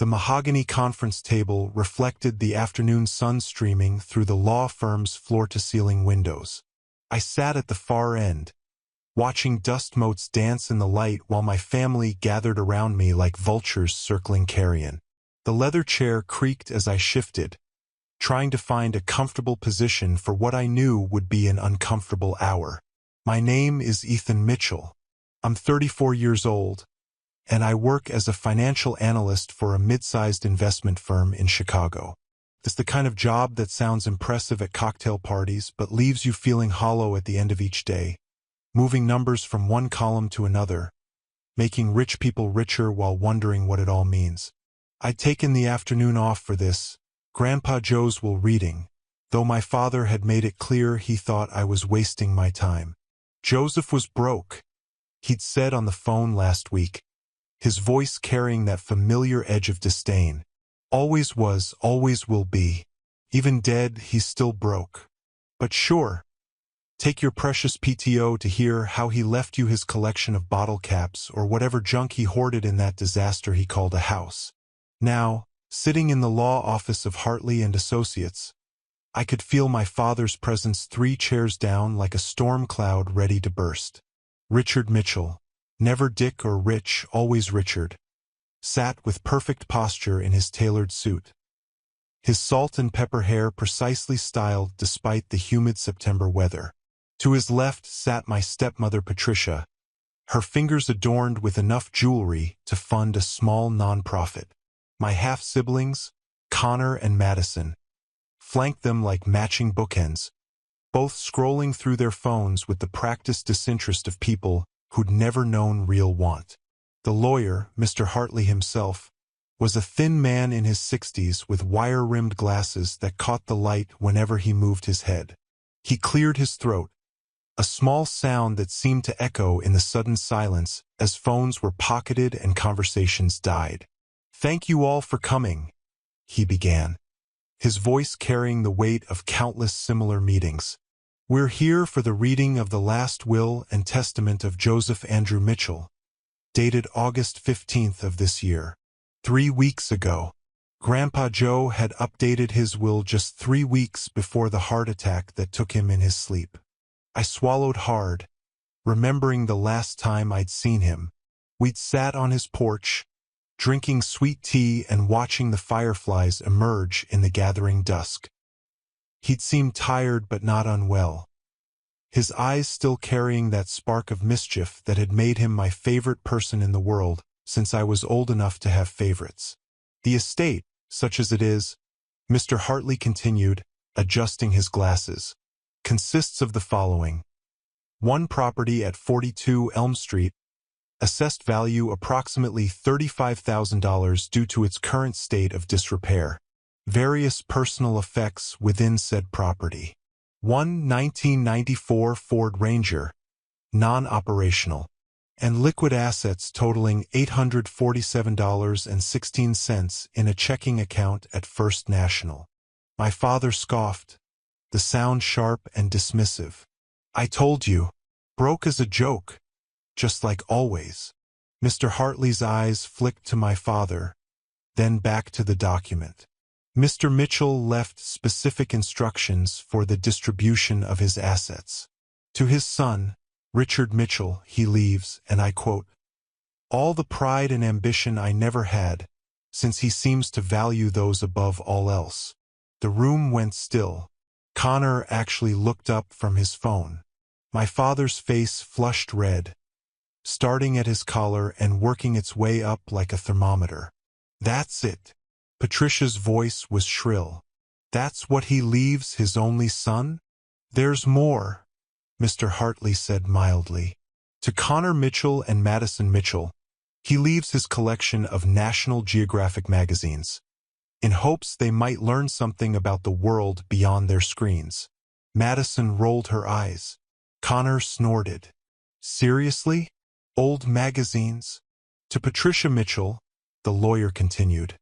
The mahogany conference table reflected the afternoon sun streaming through the law firm's floor-to-ceiling windows. I sat at the far end, watching dust motes dance in the light while my family gathered around me like vultures circling carrion. The leather chair creaked as I shifted, trying to find a comfortable position for what I knew would be an uncomfortable hour. My name is Ethan Mitchell. I'm 34 years old, and I work as a financial analyst for a mid-sized investment firm in Chicago. It's the kind of job that sounds impressive at cocktail parties but leaves you feeling hollow at the end of each day, moving numbers from one column to another, making rich people richer while wondering what it all means. I'd taken the afternoon off for this, Grandpa Joe's will reading, though my father had made it clear he thought I was wasting my time. Joseph was broke, he'd said on the phone last week, his voice carrying that familiar edge of disdain. Always was, always will be. Even dead, he's still broke. But sure, take your precious PTO to hear how he left you his collection of bottle caps or whatever junk he hoarded in that disaster he called a house. Now, sitting in the law office of Hartley and Associates, I could feel my father's presence 3 chairs down like a storm cloud ready to burst. Richard Mitchell, never Dick or Rich, always Richard, sat with perfect posture in his tailored suit, his salt and pepper hair precisely styled despite the humid September weather. To his left sat my stepmother Patricia, her fingers adorned with enough jewelry to fund a small nonprofit. My half-siblings, Connor and Madison, flanked them like matching bookends, both scrolling through their phones with the practiced disinterest of people who'd never known real want. The lawyer, Mr. Hartley himself, was a thin man in his 60s with wire-rimmed glasses that caught the light whenever he moved his head. He cleared his throat, a small sound that seemed to echo in the sudden silence as phones were pocketed and conversations died. "Thank you all for coming," he began, his voice carrying the weight of countless similar meetings. "We're here for the reading of the last will and testament of Joseph Andrew Mitchell, dated August 15th of this year. 3 weeks ago, Grandpa Joe had updated his will just 3 weeks before the heart attack that took him in his sleep." I swallowed hard, remembering the last time I'd seen him. We'd sat on his porch, drinking sweet tea and watching the fireflies emerge in the gathering dusk. He'd seemed tired but not unwell, his eyes still carrying that spark of mischief that had made him my favorite person in the world since I was old enough to have favorites. "The estate, such as it is," Mr. Hartley continued, adjusting his glasses, "consists of the following. 1 property at 42 Elm Street, assessed value approximately $35,000 due to its current state of disrepair. Various personal effects within said property. 1 1994 Ford Ranger, non-operational, and liquid assets totaling $847.16 in a checking account at First National." My father scoffed, the sound sharp and dismissive. "I told you, broke as a joke, just like always." Mr. Hartley's eyes flicked to my father, then back to the document. "Mr. Mitchell left specific instructions for the distribution of his assets. To his son, Richard Mitchell, he leaves, and I quote, 'all the pride and ambition I never had, since he seems to value those above all else.'" The room went still. Connor actually looked up from his phone. My father's face flushed red, starting at his collar and working its way up like a thermometer. "That's it." Patricia's voice was shrill. "That's what he leaves his only son?" "There's more," Mr. Hartley said mildly. "To Connor Mitchell and Madison Mitchell, he leaves his collection of National Geographic magazines, in hopes they might learn something about the world beyond their screens." Madison rolled her eyes. Connor snorted. "Seriously? Old magazines?" To Patricia Mitchell, the lawyer continued,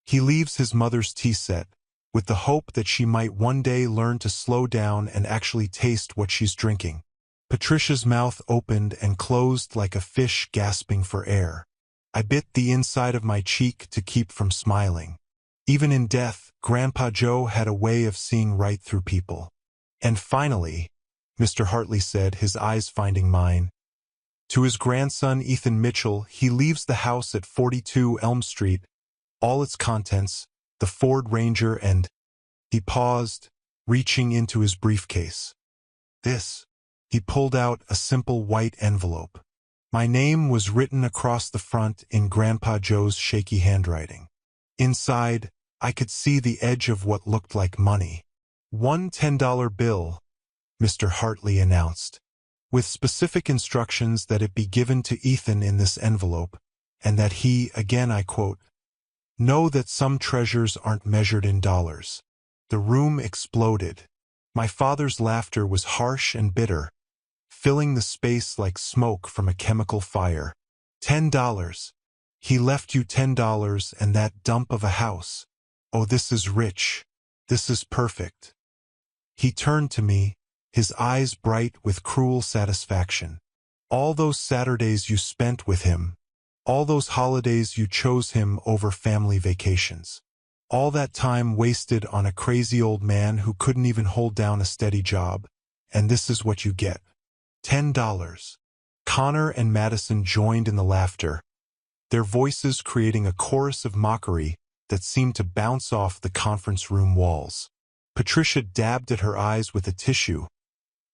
"he leaves his mother's tea set, with the hope that she might one day learn to slow down and actually taste what she's drinking." Patricia's mouth opened and closed like a fish gasping for air. I bit the inside of my cheek to keep from smiling. Even in death, Grandpa Joe had a way of seeing right through people. And finally, Mr. Hartley said, his eyes finding mine, to his grandson Ethan Mitchell, he leaves the house at 42 Elm Street, all its contents, the Ford Ranger, and he paused, reaching into his briefcase. This. He pulled out a simple white envelope. My name was written across the front in Grandpa Joe's shaky handwriting. Inside, I could see the edge of what looked like money. One $10 bill, Mr. Hartley announced, with specific instructions that it be given to Ethan in this envelope, and that he, again I quote, know that some treasures aren't measured in dollars. The room exploded. My father's laughter was harsh and bitter, filling the space like smoke from a chemical fire. $10. He left you $10 and that dump of a house. Oh, this is rich. This is perfect. He turned to me, his eyes bright with cruel satisfaction. All those Saturdays you spent with him, all those holidays you chose him over family vacations, all that time wasted on a crazy old man who couldn't even hold down a steady job, and this is what you get. $10. Connor and Madison joined in the laughter, their voices creating a chorus of mockery that seemed to bounce off the conference room walls. Patricia dabbed at her eyes with a tissue,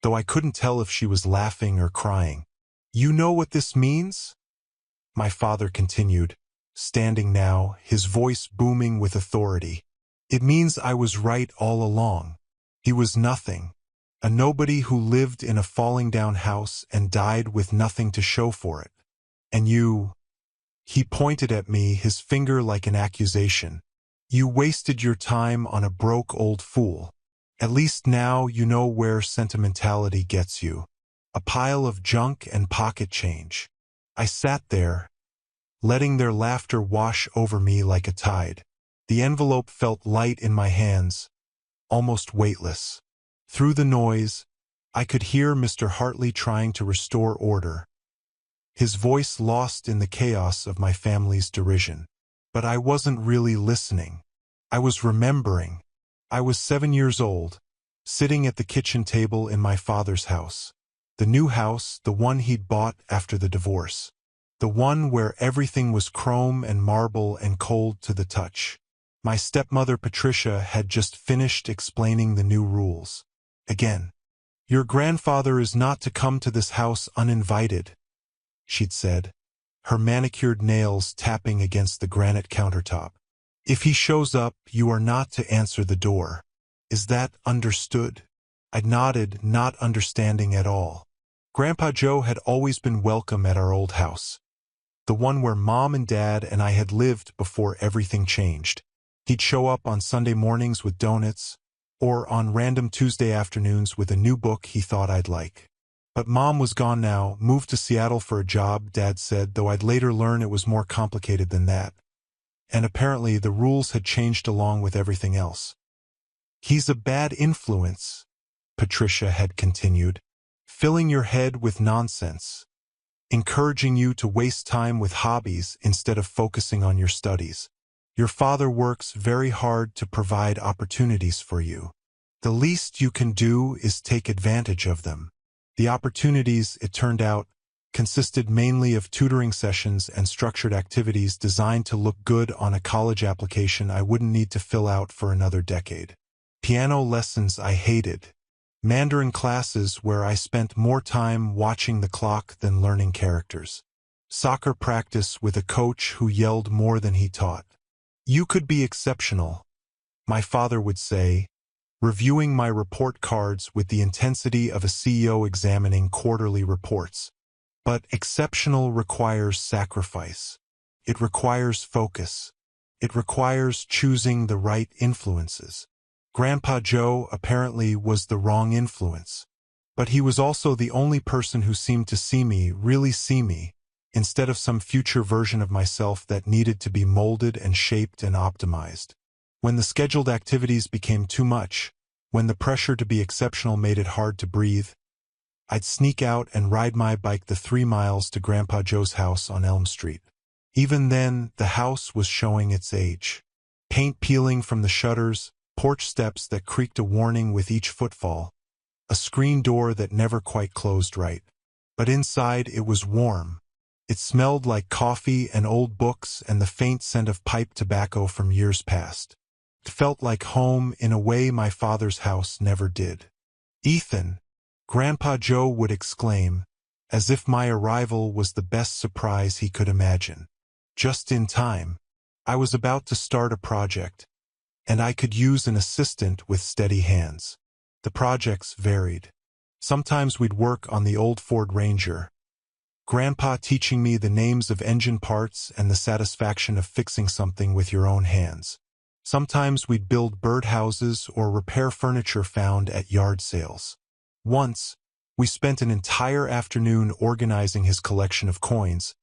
though I couldn't tell if she was laughing or crying. You know what this means? My father continued, standing now, his voice booming with authority. It means I was right all along. He was nothing, a nobody who lived in a falling-down house and died with nothing to show for it. And you... He pointed at me, his finger like an accusation. You wasted your time on a broke old fool. At least now you know where sentimentality gets you. A pile of junk and pocket change. I sat there, letting their laughter wash over me like a tide. The envelope felt light in my hands, almost weightless. Through the noise, I could hear Mr. Hartley trying to restore order, his voice lost in the chaos of my family's derision. But I wasn't really listening. I was remembering. I was 7 years old, sitting at the kitchen table in my father's house. The new house, the one he'd bought after the divorce. The one where everything was chrome and marble and cold to the touch. My stepmother Patricia had just finished explaining the new rules. Again. Your grandfather is not to come to this house uninvited, she'd said, her manicured nails tapping against the granite countertop. If he shows up, you are not to answer the door. Is that understood? I nodded, not understanding at all. Grandpa Joe had always been welcome at our old house, the one where Mom and Dad and I had lived before everything changed. He'd show up on Sunday mornings with donuts, or on random Tuesday afternoons with a new book he thought I'd like. But Mom was gone now, moved to Seattle for a job, Dad said, though I'd later learn it was more complicated than that. And apparently the rules had changed along with everything else. He's a bad influence, Patricia had continued, filling your head with nonsense, encouraging you to waste time with hobbies instead of focusing on your studies. Your father works very hard to provide opportunities for you. The least you can do is take advantage of them. The opportunities, it turned out, consisted mainly of tutoring sessions and structured activities designed to look good on a college application I wouldn't need to fill out for another decade. Piano lessons I hated. Mandarin classes where I spent more time watching the clock than learning characters. Soccer practice with a coach who yelled more than he taught. You could be exceptional, my father would say, reviewing my report cards with the intensity of a CEO examining quarterly reports. But exceptional requires sacrifice. It requires focus. It requires choosing the right influences. Grandpa Joe apparently was the wrong influence. But he was also the only person who seemed to see me, really see me, instead of some future version of myself that needed to be molded and shaped and optimized. When the scheduled activities became too much, when the pressure to be exceptional made it hard to breathe, I'd sneak out and ride my bike the 3 miles to Grandpa Joe's house on Elm Street. Even then, the house was showing its age. Paint peeling from the shutters, porch steps that creaked a warning with each footfall, a screen door that never quite closed right. But inside it was warm. It smelled like coffee and old books and the faint scent of pipe tobacco from years past. It felt like home in a way my father's house never did. "Ethan," Grandpa Joe would exclaim, as if my arrival was the best surprise he could imagine. Just in time. I was about to start a project, and I could use an assistant with steady hands. The projects varied. Sometimes we'd work on the old Ford Ranger, Grandpa teaching me the names of engine parts and the satisfaction of fixing something with your own hands. Sometimes we'd build birdhouses or repair furniture found at yard sales. Once, we spent an entire afternoon organizing his collection of coins,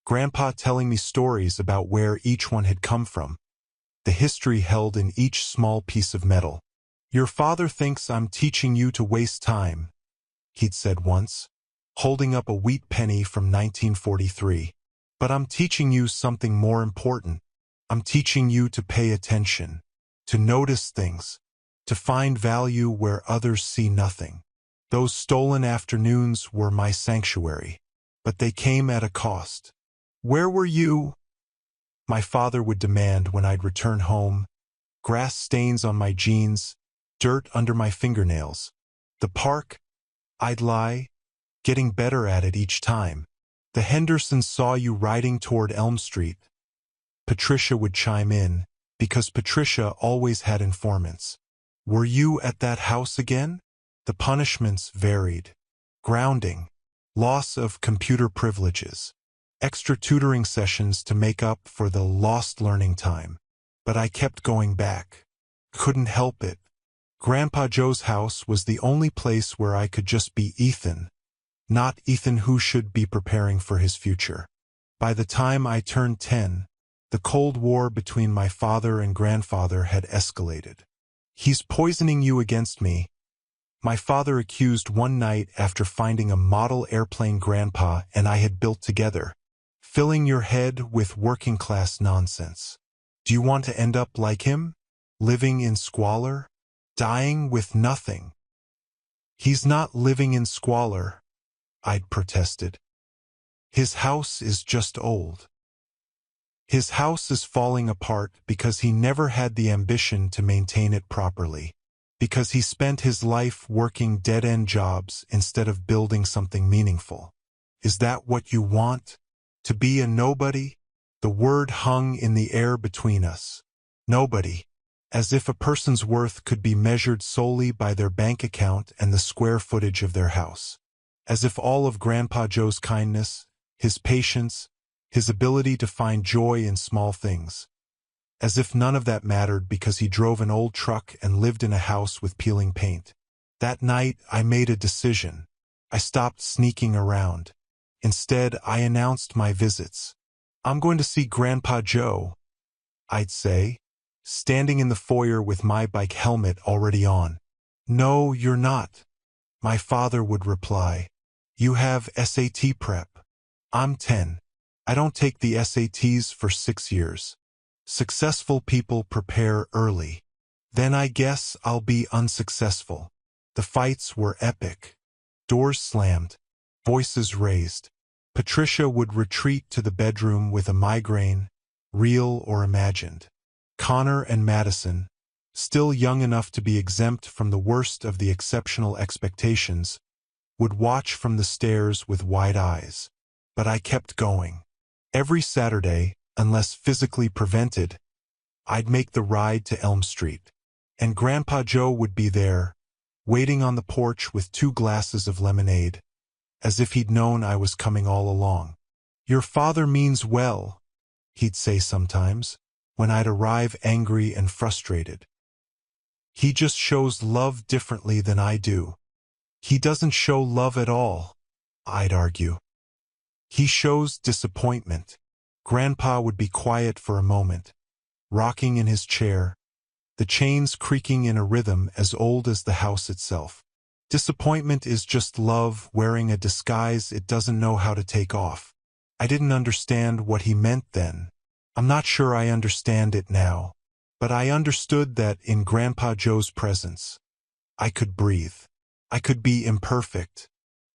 Grandpa telling me stories about where each one had come from, the history held in each small piece of metal. "Your father thinks I'm teaching you to waste time," he'd said once, holding up a wheat penny from 1943. "But I'm teaching you something more important. I'm teaching you to pay attention, to notice things, to find value where others see nothing." Those stolen afternoons were my sanctuary, but they came at a cost. "Where were you?" my father would demand when I'd return home, grass stains on my jeans, dirt under my fingernails. "The park," I'd lie, getting better at it each time. "The Hendersons saw you riding toward Elm Street." Patricia would chime in, because Patricia always had informants. "Were you at that house again?" The punishments varied. Grounding, loss of computer privileges, extra tutoring sessions to make up for the lost learning time. But I kept going back. Couldn't help it. Grandpa Joe's house was the only place where I could just be Ethan, not Ethan who should be preparing for his future. By the time I turned 10, the Cold War between my father and grandfather had escalated. "He's poisoning you against me," my father accused one night after finding a model airplane Grandpa and I had built together, "filling your head with working-class nonsense. Do you want to end up like him? Living in squalor? Dying with nothing?" "He's not living in squalor," I'd protested. "His house is just old. His house is falling apart because he never had the ambition to maintain it properly, because he spent his life working dead-end jobs instead of building something meaningful. Is that what you want? To be a nobody?" The word hung in the air between us. Nobody. As if a person's worth could be measured solely by their bank account and the square footage of their house. As if all of Grandpa Joe's kindness, his patience, his ability to find joy in small things. As if none of that mattered because he drove an old truck and lived in a house with peeling paint. That night, I made a decision. I stopped sneaking around. Instead, I announced my visits. "I'm going to see Grandpa Joe," I'd say, standing in the foyer with my bike helmet already on. "No, you're not," my father would reply. "You have SAT prep." "I'm 10. I don't take the SATs for 6 years. Successful people prepare early. Then I guess I'll be unsuccessful." The fights were epic. Doors slammed, voices raised. Patricia would retreat to the bedroom with a migraine, real or imagined. Connor and Madison, still young enough to be exempt from the worst of the exceptional expectations, would watch from the stairs with wide eyes. But I kept going. Every Saturday, unless physically prevented, I'd make the ride to Elm Street. And Grandpa Joe would be there, waiting on the porch with 2 glasses of lemonade, as if he'd known I was coming all along. "Your father means well," he'd say sometimes, when I'd arrive angry and frustrated. "He just shows love differently than I do." "He doesn't show love at all," I'd argue. "He shows disappointment." Grandpa would be quiet for a moment, rocking in his chair, the chains creaking in a rhythm as old as the house itself. "Disappointment is just love wearing a disguise it doesn't know how to take off." I didn't understand what he meant then. I'm not sure I understand it now. But I understood that in Grandpa Joe's presence, I could breathe. I could be imperfect.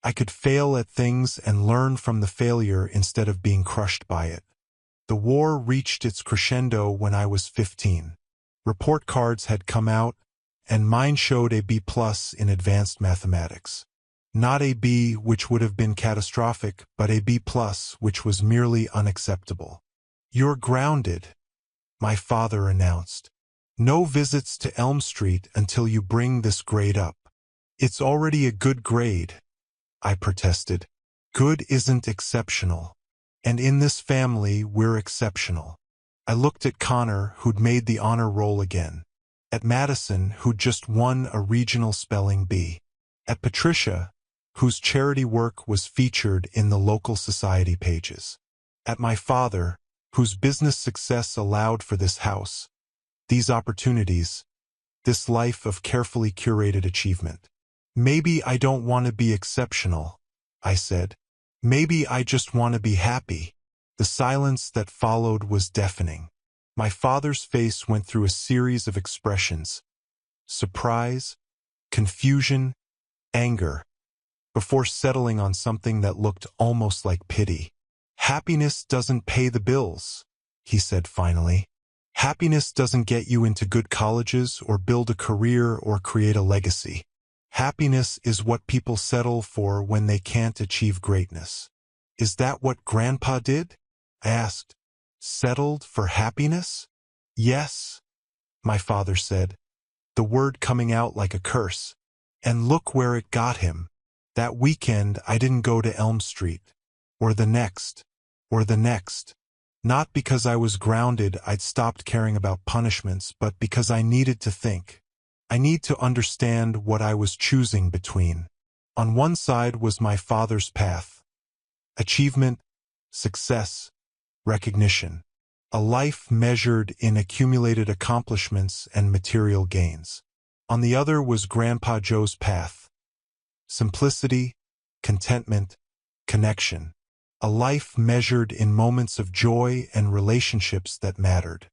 I could fail at things and learn from the failure instead of being crushed by it. The war reached its crescendo when I was 15. Report cards had come out, and mine showed a B+ in advanced mathematics. Not a B, which would have been catastrophic, but a B+, which was merely unacceptable. "You're grounded," my father announced. "No visits to Elm Street until you bring this grade up." "It's already a good grade," I protested. "Good isn't exceptional. And in this family, we're exceptional." I looked at Connor, who'd made the honor roll again. At Madison, who'd just won a regional spelling bee. At Patricia, whose charity work was featured in the local society pages. At my father, whose business success allowed for this house, these opportunities, this life of carefully curated achievement. "Maybe I don't want to be exceptional," I said. "Maybe I just want to be happy." The silence that followed was deafening. My father's face went through a series of expressions: surprise, confusion, anger, before settling on something that looked almost like pity. "Happiness doesn't pay the bills," he said finally. "Happiness doesn't get you into good colleges or build a career or create a legacy. Happiness is what people settle for when they can't achieve greatness." "Is that what Grandpa did?" I asked. "Settled for happiness?" "Yes," my father said, the word coming out like a curse. "And look where it got him. That weekend I didn't go to Elm Street. Or the next. Or the next. Not because I was grounded, I'd stopped caring about punishments, but because I needed to think. I need to understand what I was choosing between. On one side was my father's path. Achievement, success, recognition. A life measured in accumulated accomplishments and material gains. On the other was Grandpa Joe's path. Simplicity, contentment, connection. A life measured in moments of joy and relationships that mattered.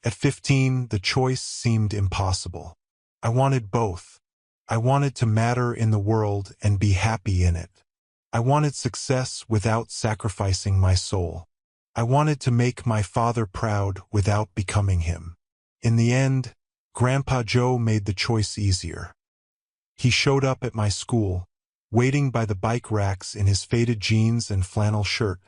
At 15, the choice seemed impossible. I wanted both. I wanted to matter in the world and be happy in it. I wanted success without sacrificing my soul. I wanted to make my father proud without becoming him. In the end, Grandpa Joe made the choice easier. He showed up at my school, waiting by the bike racks in his faded jeans and flannel shirt,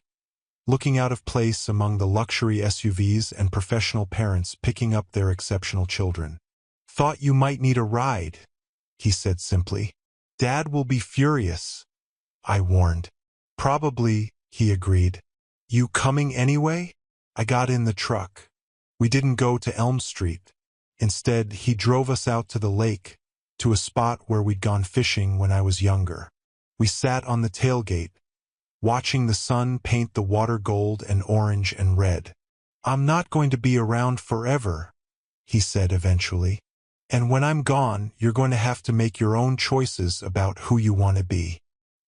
looking out of place among the luxury SUVs and professional parents picking up their exceptional children. "Thought you might need a ride," he said simply. "Dad will be furious," I warned. "Probably," he agreed. "You coming anyway?" I got in the truck. We didn't go to Elm Street. Instead, he drove us out to the lake, to a spot where we'd gone fishing when I was younger. We sat on the tailgate, watching the sun paint the water gold and orange and red. "I'm not going to be around forever," he said eventually. "And when I'm gone, you're going to have to make your own choices about who you want to be.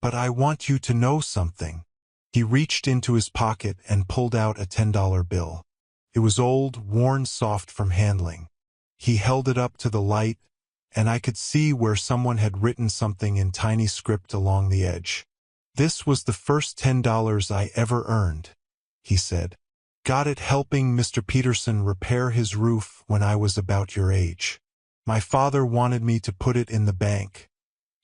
But I want you to know something." He reached into his pocket and pulled out a $10 bill. It was old, worn soft from handling. He held it up to the light, and I could see where someone had written something in tiny script along the edge. "This was the first $10 I ever earned," he said. "Got it helping Mr. Peterson repair his roof when I was about your age. My father wanted me to put it in the bank,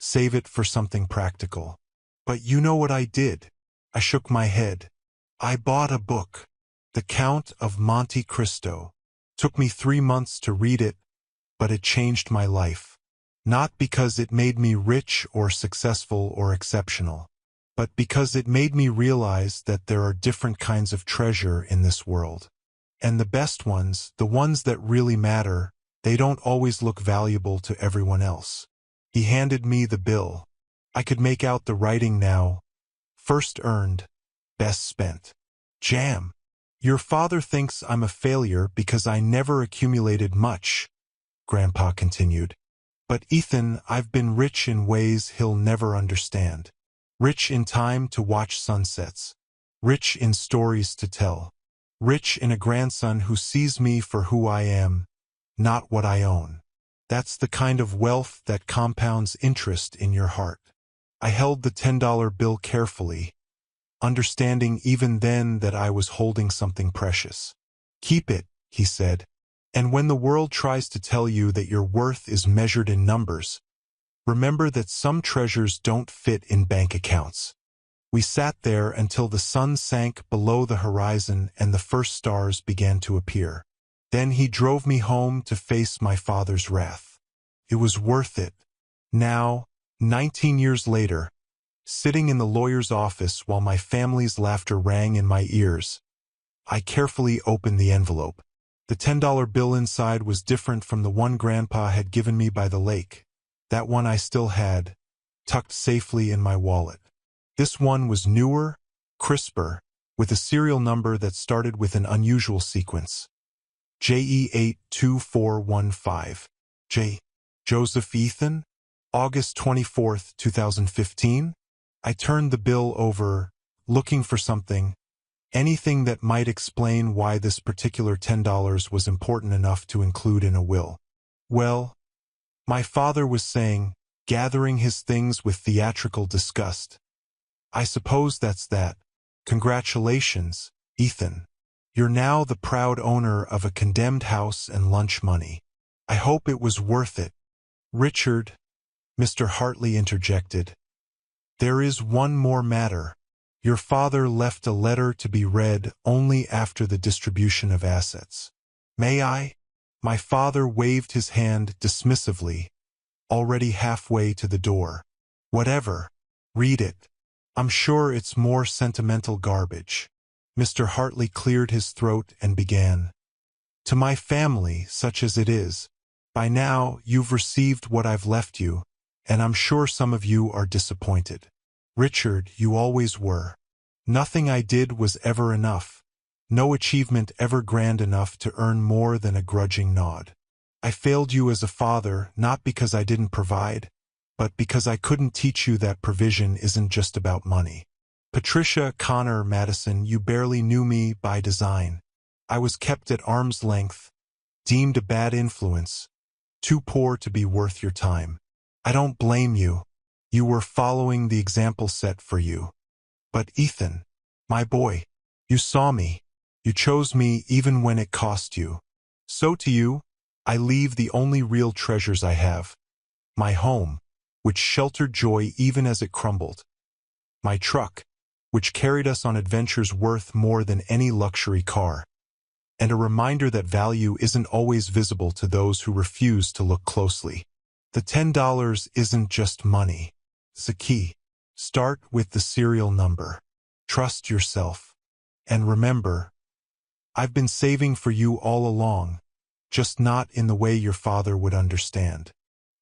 save it for something practical. But you know what I did?" I shook my head. "I bought a book, The Count of Monte Cristo. Took me 3 months to read it, but it changed my life. Not because it made me rich or successful or exceptional, but because it made me realize that there are different kinds of treasure in this world. And the best ones, the ones that really matter, they don't always look valuable to everyone else." He handed me the bill. I could make out the writing now. First earned, best spent. Jam. "Your father thinks I'm a failure because I never accumulated much," Grandpa continued. "But Ethan, I've been rich in ways he'll never understand. Rich in time to watch sunsets. rich in stories to tell, rich in a grandson who sees me for who I am, not what I own. That's the kind of wealth that compounds interest in your heart. I held the $10 bill carefully, understanding even then that I was holding something precious. Keep it, he said, and when the world tries to tell you that your worth is measured in numbers, remember that some treasures don't fit in bank accounts. We sat there until the sun sank below the horizon and the first stars began to appear. Then he drove me home to face my father's wrath. It was worth it. Now, 19 years later, sitting in the lawyer's office while my family's laughter rang in my ears, I carefully opened the envelope. The $10 bill inside was different from the one Grandpa had given me by the lake. That one I still had, tucked safely in my wallet. This one was newer, crisper, with a serial number that started with an unusual sequence. JE82415. J. Joseph Ethan? August 24, 2015? I turned the bill over, looking for something, anything that might explain why this particular $10 was important enough to include in a will. Well, my father was saying, gathering his things with theatrical disgust. I suppose that's that. Congratulations, Ethan. You're now the proud owner of a condemned house and lunch money. I hope it was worth it. Richard, Mr. Hartley interjected. There is one more matter. Your father left a letter to be read only after the distribution of assets. May I? My father waved his hand dismissively, already halfway to the door. Whatever. Read it. I'm sure it's more sentimental garbage. Mr. Hartley cleared his throat and began. To my family, such as it is, by now you've received what I've left you, and I'm sure some of you are disappointed. Richard, you always were. Nothing I did was ever enough. No achievement ever grand enough to earn more than a grudging nod. I failed you as a father not because I didn't provide, but because I couldn't teach you that provision isn't just about money. Patricia Connor Madison, you barely knew me by design. I was kept at arm's length, deemed a bad influence, too poor to be worth your time. I don't blame you. You were following the example set for you. But Ethan, my boy, you saw me. You chose me even when it cost you. So to you, I leave the only real treasures I have. My home, which sheltered joy even as it crumbled. My truck, which carried us on adventures worth more than any luxury car. And a reminder that value isn't always visible to those who refuse to look closely. The $10 isn't just money. It's a key. Start with the serial number. Trust yourself. And remember, I've been saving for you all along, just not in the way your father would understand.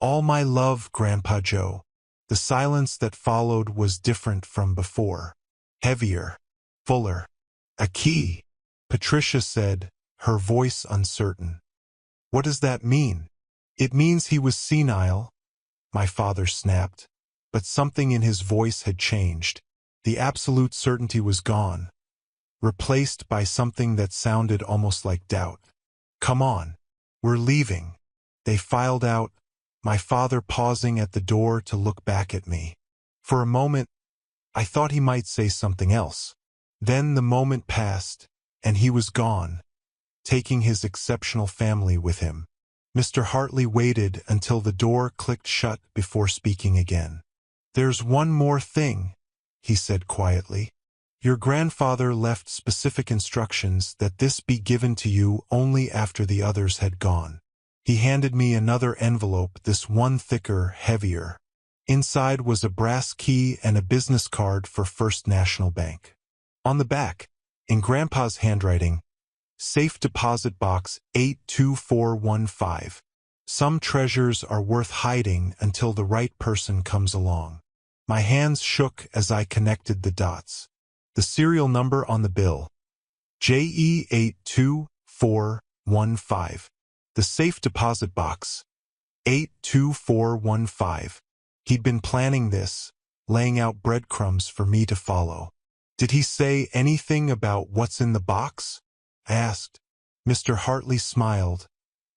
All my love, Grandpa Joe. The silence that followed was different from before. Heavier. Fuller. A key, Patricia said, her voice uncertain. What does that mean? It means he was senile, my father snapped. But something in his voice had changed. The absolute certainty was gone, replaced by something that sounded almost like doubt. Come on. We're leaving. They filed out, my father pausing at the door to look back at me. For a moment, I thought he might say something else. Then the moment passed, and he was gone, taking his exceptional family with him. Mr. Hartley waited until the door clicked shut before speaking again. There's one more thing, he said quietly. Your grandfather left specific instructions that this be given to you only after the others had gone. He handed me another envelope, this one thicker, heavier. Inside was a brass key and a business card for First National Bank. On the back, in Grandpa's handwriting, Safe Deposit Box 82415. Some treasures are worth hiding until the right person comes along. My hands shook as I connected the dots. The serial number on the bill, JE82415. The safe deposit box, 82415. He'd been planning this, laying out breadcrumbs for me to follow. Did he say anything about what's in the box? I asked. Mr. Hartley smiled,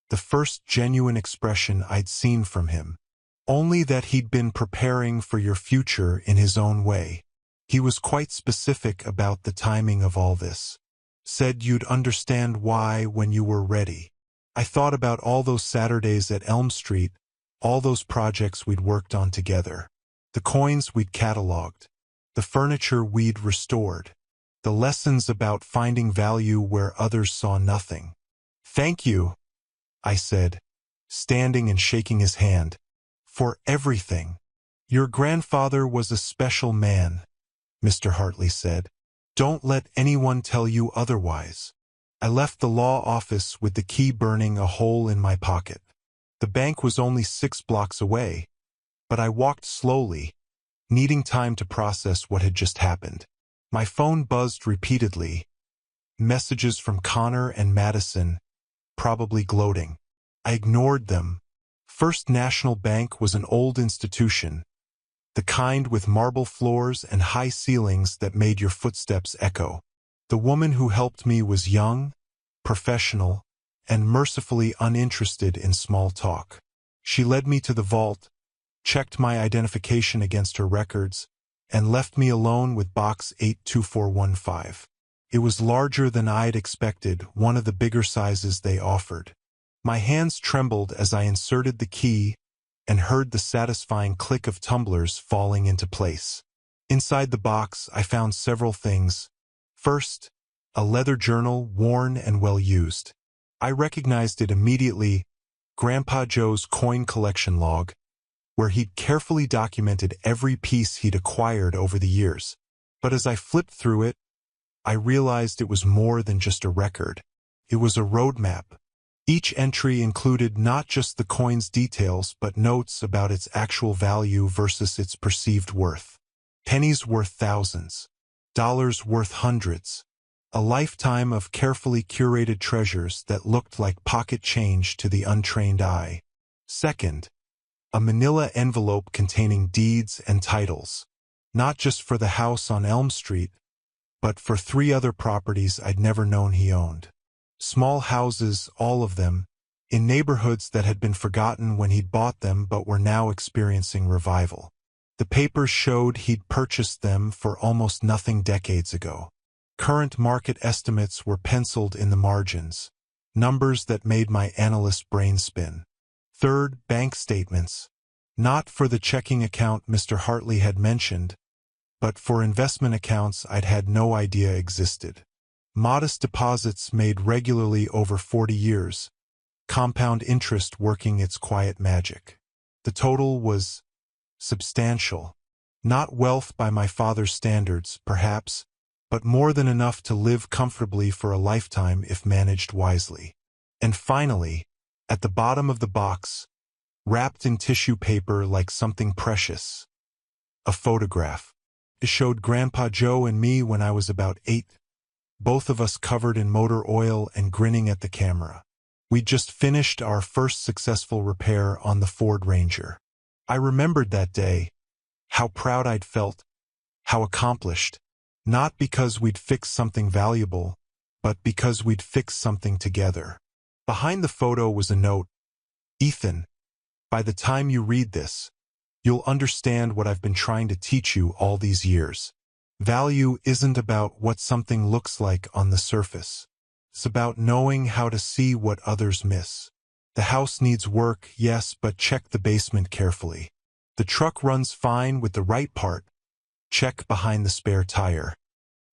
the first genuine expression I'd seen from him. Only that he'd been preparing for your future in his own way. He was quite specific about the timing of all this. Said you'd understand why when you were ready. I thought about all those Saturdays at Elm Street, all those projects we'd worked on together. The coins we'd cataloged. The furniture we'd restored. The lessons about finding value where others saw nothing. Thank you, I said, standing and shaking his hand. For everything. Your grandfather was a special man, Mr. Hartley said. Don't let anyone tell you otherwise. I left the law office with the key burning a hole in my pocket. The bank was only 6 blocks away, but I walked slowly, needing time to process what had just happened. My phone buzzed repeatedly. Messages from Connor and Madison, probably gloating. I ignored them. First National Bank was an old institution, the kind with marble floors and high ceilings that made your footsteps echo. The woman who helped me was young, professional, and mercifully uninterested in small talk. She led me to the vault, checked my identification against her records, and left me alone with box 82415. It was larger than I'd expected, one of the bigger sizes they offered. My hands trembled as I inserted the key and heard the satisfying click of tumblers falling into place. Inside the box, I found several things. First, a leather journal, worn and well-used. I recognized it immediately, Grandpa Joe's coin collection log, where he'd carefully documented every piece he'd acquired over the years. But as I flipped through it, I realized it was more than just a record. It was a roadmap. Each entry included not just the coin's details but notes about its actual value versus its perceived worth. Pennies worth thousands. Dollars worth hundreds. A lifetime of carefully curated treasures that looked like pocket change to the untrained eye. Second, a manila envelope containing deeds and titles. Not just for the house on Elm Street, but for 3 other properties I'd never known he owned. Small houses, all of them, in neighborhoods that had been forgotten when he'd bought them but were now experiencing revival. The papers showed he'd purchased them for almost nothing decades ago. Current market estimates were penciled in the margins, numbers that made my analyst brain spin. Third, bank statements. Not for the checking account Mr. Hartley had mentioned, but for investment accounts I'd had no idea existed. Modest deposits made regularly over 40 years, compound interest working its quiet magic. The total was substantial. Not wealth by my father's standards, perhaps, but more than enough to live comfortably for a lifetime if managed wisely. And finally, at the bottom of the box, wrapped in tissue paper like something precious, a photograph. It showed Grandpa Joe and me when I was about 8, both of us covered in motor oil and grinning at the camera. We'd just finished our first successful repair on the Ford Ranger. I remembered that day, how proud I'd felt, how accomplished, not because we'd fixed something valuable, but because we'd fixed something together. Behind the photo was a note. Ethan, by the time you read this, you'll understand what I've been trying to teach you all these years. Value isn't about what something looks like on the surface. It's about knowing how to see what others miss. The house needs work, yes, but check the basement carefully. The truck runs fine with the right part. Check behind the spare tire.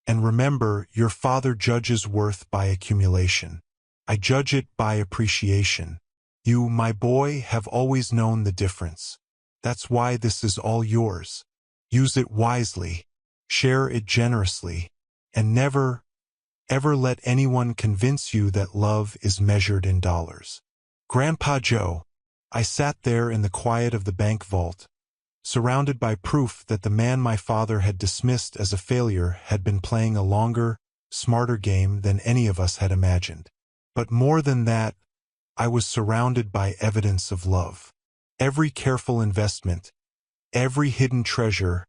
And remember, your father judges worth by accumulation. I judge it by appreciation. You, my boy, have always known the difference. That's why this is all yours. Use it wisely. Share it generously. And never, ever let anyone convince you that love is measured in dollars. Grandpa Joe. I sat there in the quiet of the bank vault, surrounded by proof that the man my father had dismissed as a failure had been playing a longer, smarter game than any of us had imagined. But more than that, I was surrounded by evidence of love. Every careful investment, every hidden treasure,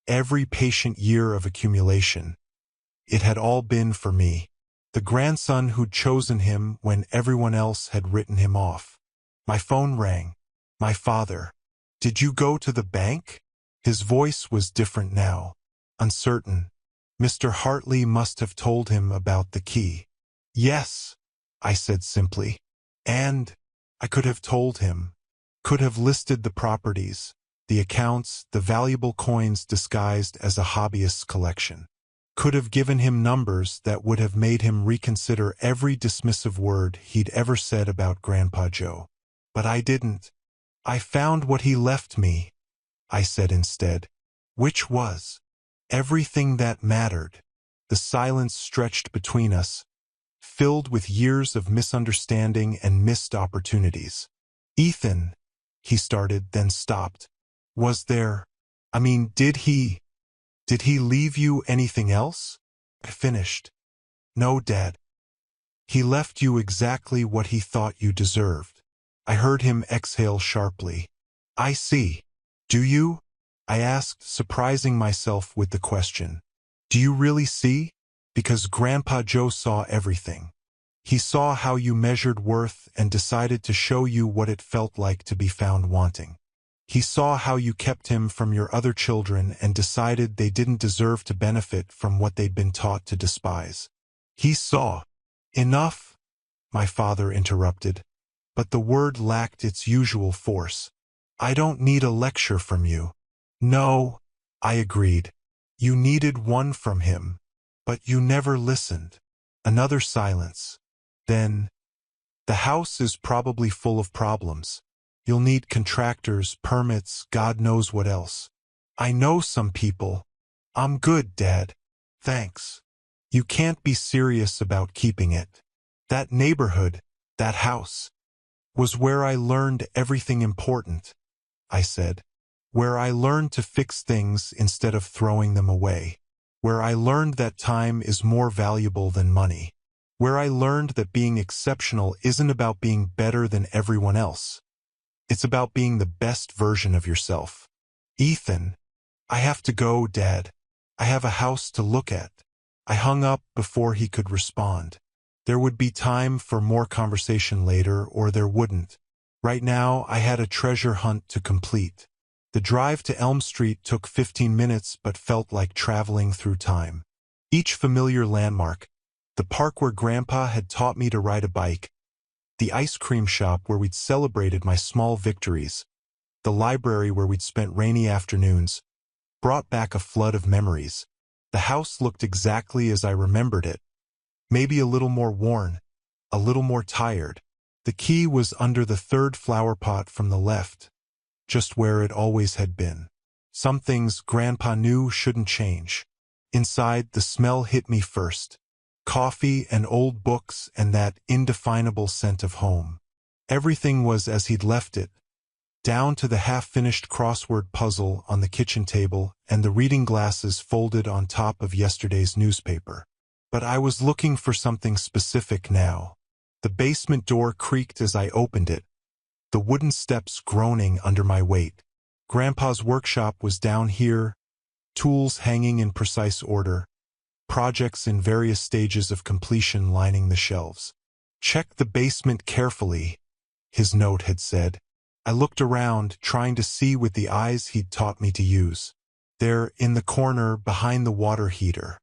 every patient year of accumulation, It had all been for me. The grandson who'd chosen him when everyone else had written him off. My phone rang. My father. "Did you go to the bank?" His voice was different now. Uncertain. Mr. Hartley must have told him about the key. "Yes," I said simply. And I could have told him. Could have listed the properties, the accounts, the valuable coins disguised as a hobbyist's collection. Could have given him numbers that would have made him reconsider every dismissive word he'd ever said about Grandpa Joe. But I didn't. "I found what he left me," I said instead. Which was everything that mattered. The silence stretched between us, filled with years of misunderstanding and missed opportunities. "Ethan," he started, then stopped. Did he leave you anything else?" I finished. "No, Dad. He left you exactly what he thought you deserved." I heard him exhale sharply. "I see. Do you?" I asked, surprising myself with the question. "Do you really see?" Because Grandpa Joe saw everything. He saw how you measured worth and decided to show you what it felt like to be found wanting. He saw how you kept him from your other children and decided they didn't deserve to benefit from what they'd been taught to despise. He saw. "Enough," my father interrupted, but the word lacked its usual force. "I don't need a lecture from you." "No," I agreed. "You needed one from him, but you never listened." Another silence. Then, "The house is probably full of problems. You'll need contractors, permits, God knows what else." "I know some people." "I'm good, Dad. Thanks." "You can't be serious about keeping it. That neighborhood, that house, was where I learned everything important," I said. "Where I learned to fix things instead of throwing them away. Where I learned that time is more valuable than money. Where I learned that being exceptional isn't about being better than everyone else. It's about being the best version of yourself." "Ethan, I have to go, Dad. I have a house to look at." I hung up before he could respond. There would be time for more conversation later, or there wouldn't. Right now, I had a treasure hunt to complete. The drive to Elm Street took 15 minutes but felt like traveling through time. Each familiar landmark, the park where Grandpa had taught me to ride a bike, the ice cream shop where we'd celebrated my small victories, the library where we'd spent rainy afternoons, brought back a flood of memories. The house looked exactly as I remembered it. Maybe a little more worn, a little more tired. The key was under the third flower pot from the left, just where it always had been. Some things Grandpa knew shouldn't change. Inside, the smell hit me first. Coffee and old books and that indefinable scent of home. Everything was as he'd left it, down to the half-finished crossword puzzle on the kitchen table and the reading glasses folded on top of yesterday's newspaper. But I was looking for something specific now. The basement door creaked as I opened it, the wooden steps groaning under my weight. Grandpa's workshop was down here, tools hanging in precise order, projects in various stages of completion lining the shelves. "Check the basement carefully," his note had said. I looked around, trying to see with the eyes he'd taught me to use. There, in the corner behind the water heater,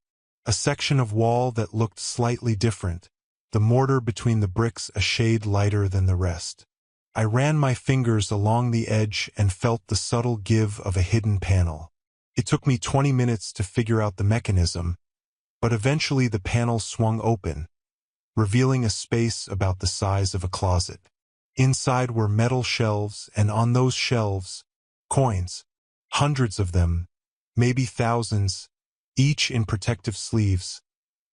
a section of wall that looked slightly different, the mortar between the bricks a shade lighter than the rest. I ran my fingers along the edge and felt the subtle give of a hidden panel. It took me 20 minutes to figure out the mechanism, but eventually the panel swung open, revealing a space about the size of a closet. Inside were metal shelves, and on those shelves, coins. Hundreds of them, maybe thousands, each in protective sleeves,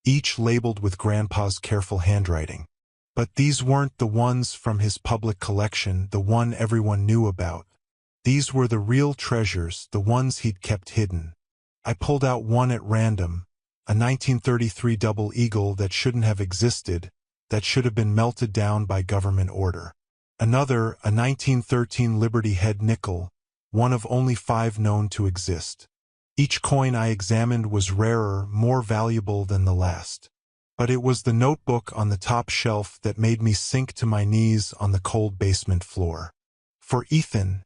each labeled with Grandpa's careful handwriting. But these weren't the ones from his public collection, the one everyone knew about. These were the real treasures, the ones he'd kept hidden. I pulled out one at random, a 1933 double eagle that shouldn't have existed, that should have been melted down by government order. Another, a 1913 Liberty Head nickel, one of only 5 known to exist. Each coin I examined was rarer, more valuable than the last. But it was the notebook on the top shelf that made me sink to my knees on the cold basement floor. For Ethan,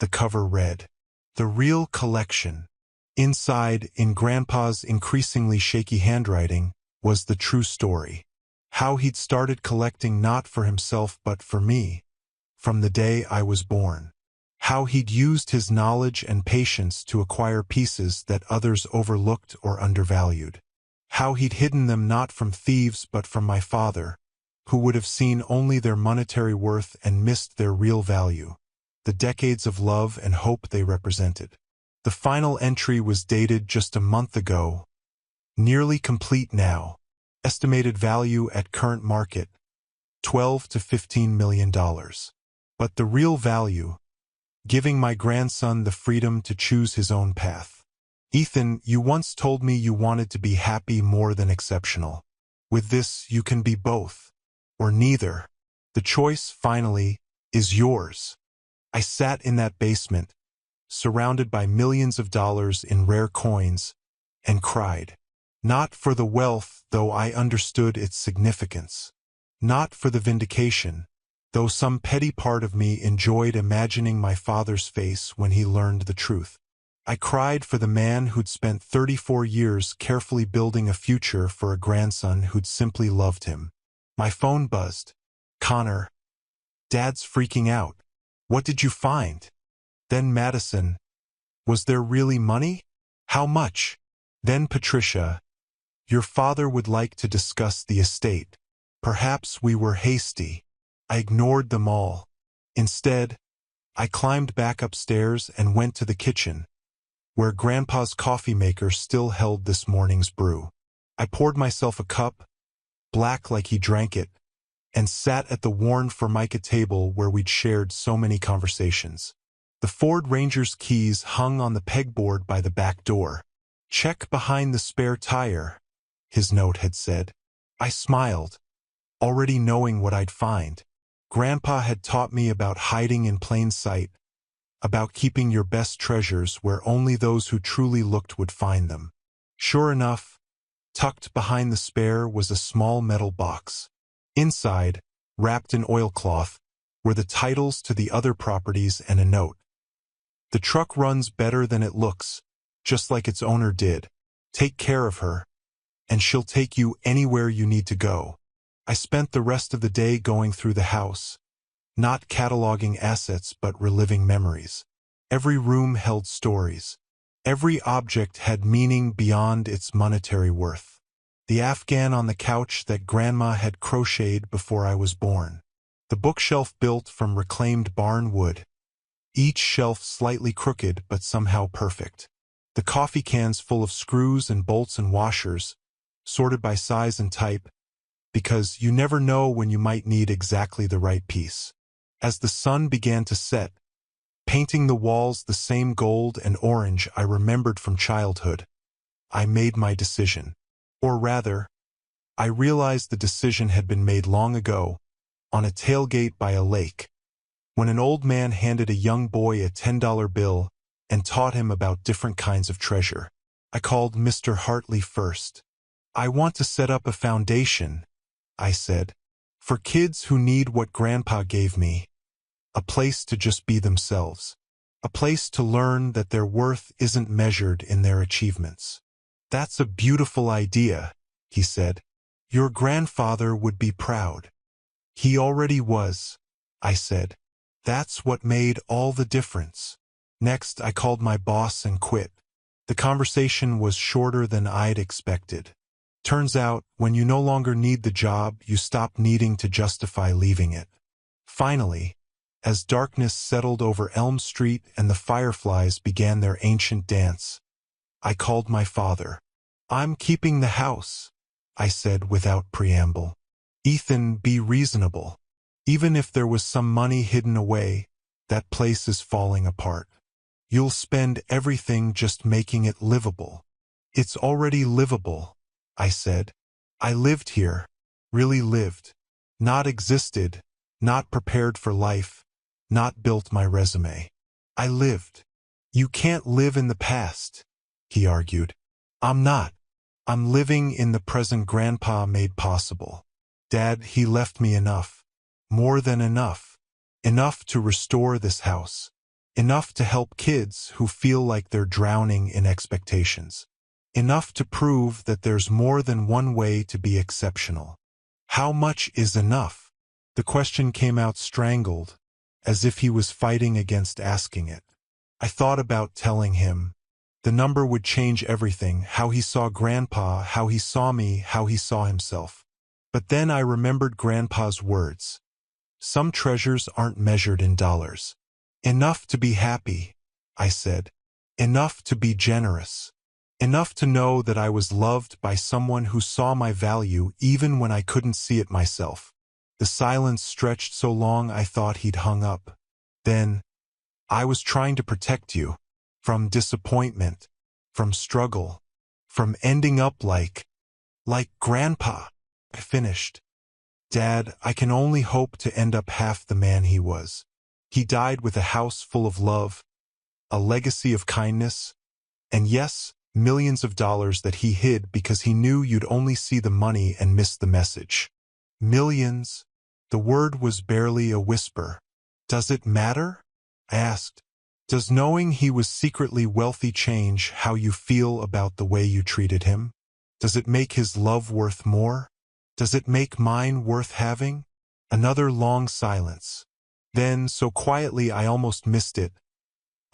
the cover read, "The Real Collection." Inside, in Grandpa's increasingly shaky handwriting, was the true story. How he'd started collecting not for himself but for me, from the day I was born. How he'd used his knowledge and patience to acquire pieces that others overlooked or undervalued. How he'd hidden them not from thieves but from my father, who would have seen only their monetary worth and missed their real value, the decades of love and hope they represented. The final entry was dated just a month ago, nearly complete now. Estimated value at current market, $12 to $15 million. But the real value, giving my grandson the freedom to choose his own path. Ethan, you once told me you wanted to be happy more than exceptional. With this, you can be both, or neither. The choice, finally, is yours. I sat in that basement, surrounded by millions of dollars in rare coins, and cried. Not for the wealth, though I understood its significance. Not for the vindication, though some petty part of me enjoyed imagining my father's face when he learned the truth. I cried for the man who'd spent 34 years carefully building a future for a grandson who'd simply loved him. My phone buzzed. Connor. Dad's freaking out. What did you find? Then Madison. Was there really money? How much? Then Patricia. Your father would like to discuss the estate. Perhaps we were hasty. I ignored them all. Instead, I climbed back upstairs and went to the kitchen, where Grandpa's coffee maker still held this morning's brew. I poured myself a cup, black like he drank it, and sat at the worn Formica table where we'd shared so many conversations. The Ford Ranger's keys hung on the pegboard by the back door. Check behind the spare tire, his note had said. I smiled, already knowing what I'd find. Grandpa had taught me about hiding in plain sight, about keeping your best treasures where only those who truly looked would find them. Sure enough, tucked behind the spare was a small metal box. Inside, wrapped in oilcloth, were the titles to the other properties and a note. The truck runs better than it looks, just like its owner did. Take care of her, and she'll take you anywhere you need to go. I spent the rest of the day going through the house, not cataloging assets but reliving memories. Every room held stories. Every object had meaning beyond its monetary worth. The Afghan on the couch that Grandma had crocheted before I was born. The bookshelf built from reclaimed barn wood, each shelf slightly crooked but somehow perfect. The coffee cans full of screws and bolts and washers, sorted by size and type, because you never know when you might need exactly the right piece. As the sun began to set, painting the walls the same gold and orange I remembered from childhood, I made my decision. Or rather, I realized the decision had been made long ago, on a tailgate by a lake, when an old man handed a young boy a $10 bill and taught him about different kinds of treasure. I called Mr. Hartley first. I want to set up a foundation, I said, for kids who need what Grandpa gave me. A place to just be themselves. A place to learn that their worth isn't measured in their achievements. That's a beautiful idea, he said. Your grandfather would be proud. He already was, I said. That's what made all the difference. Next, I called my boss and quit. The conversation was shorter than I'd expected. Turns out, when you no longer need the job, you stop needing to justify leaving it. Finally, as darkness settled over Elm Street and the fireflies began their ancient dance, I called my father. I'm keeping the house, I said without preamble. Ethan, be reasonable. Even if there was some money hidden away, that place is falling apart. You'll spend everything just making it livable. It's already livable, I said. I lived here, really lived. Not existed, not prepared for life, not built my resume. I lived. You can't live in the past, he argued. I'm not. I'm living in the present Grandpa made possible. Dad, he left me enough. More than enough. Enough to restore this house. Enough to help kids who feel like they're drowning in expectations. Enough to prove that there's more than one way to be exceptional. How much is enough? The question came out strangled, as if he was fighting against asking it. I thought about telling him. The number would change everything, how he saw Grandpa, how he saw me, how he saw himself. But then I remembered Grandpa's words. Some treasures aren't measured in dollars. Enough to be happy, I said. Enough to be generous. Enough to know that I was loved by someone who saw my value even when I couldn't see it myself. The silence stretched so long I thought he'd hung up. Then, I was trying to protect you. From disappointment. From struggle. From ending up like Grandpa. I finished. Dad, I can only hope to end up half the man he was. He died with a house full of love, a legacy of kindness, and yes, millions of dollars that he hid because he knew you'd only see the money and miss the message. Millions. The word was barely a whisper. Does it matter? I asked. Does knowing he was secretly wealthy change how you feel about the way you treated him? Does it make his love worth more? Does it make mine worth having? Another long silence. Then, so quietly I almost missed it.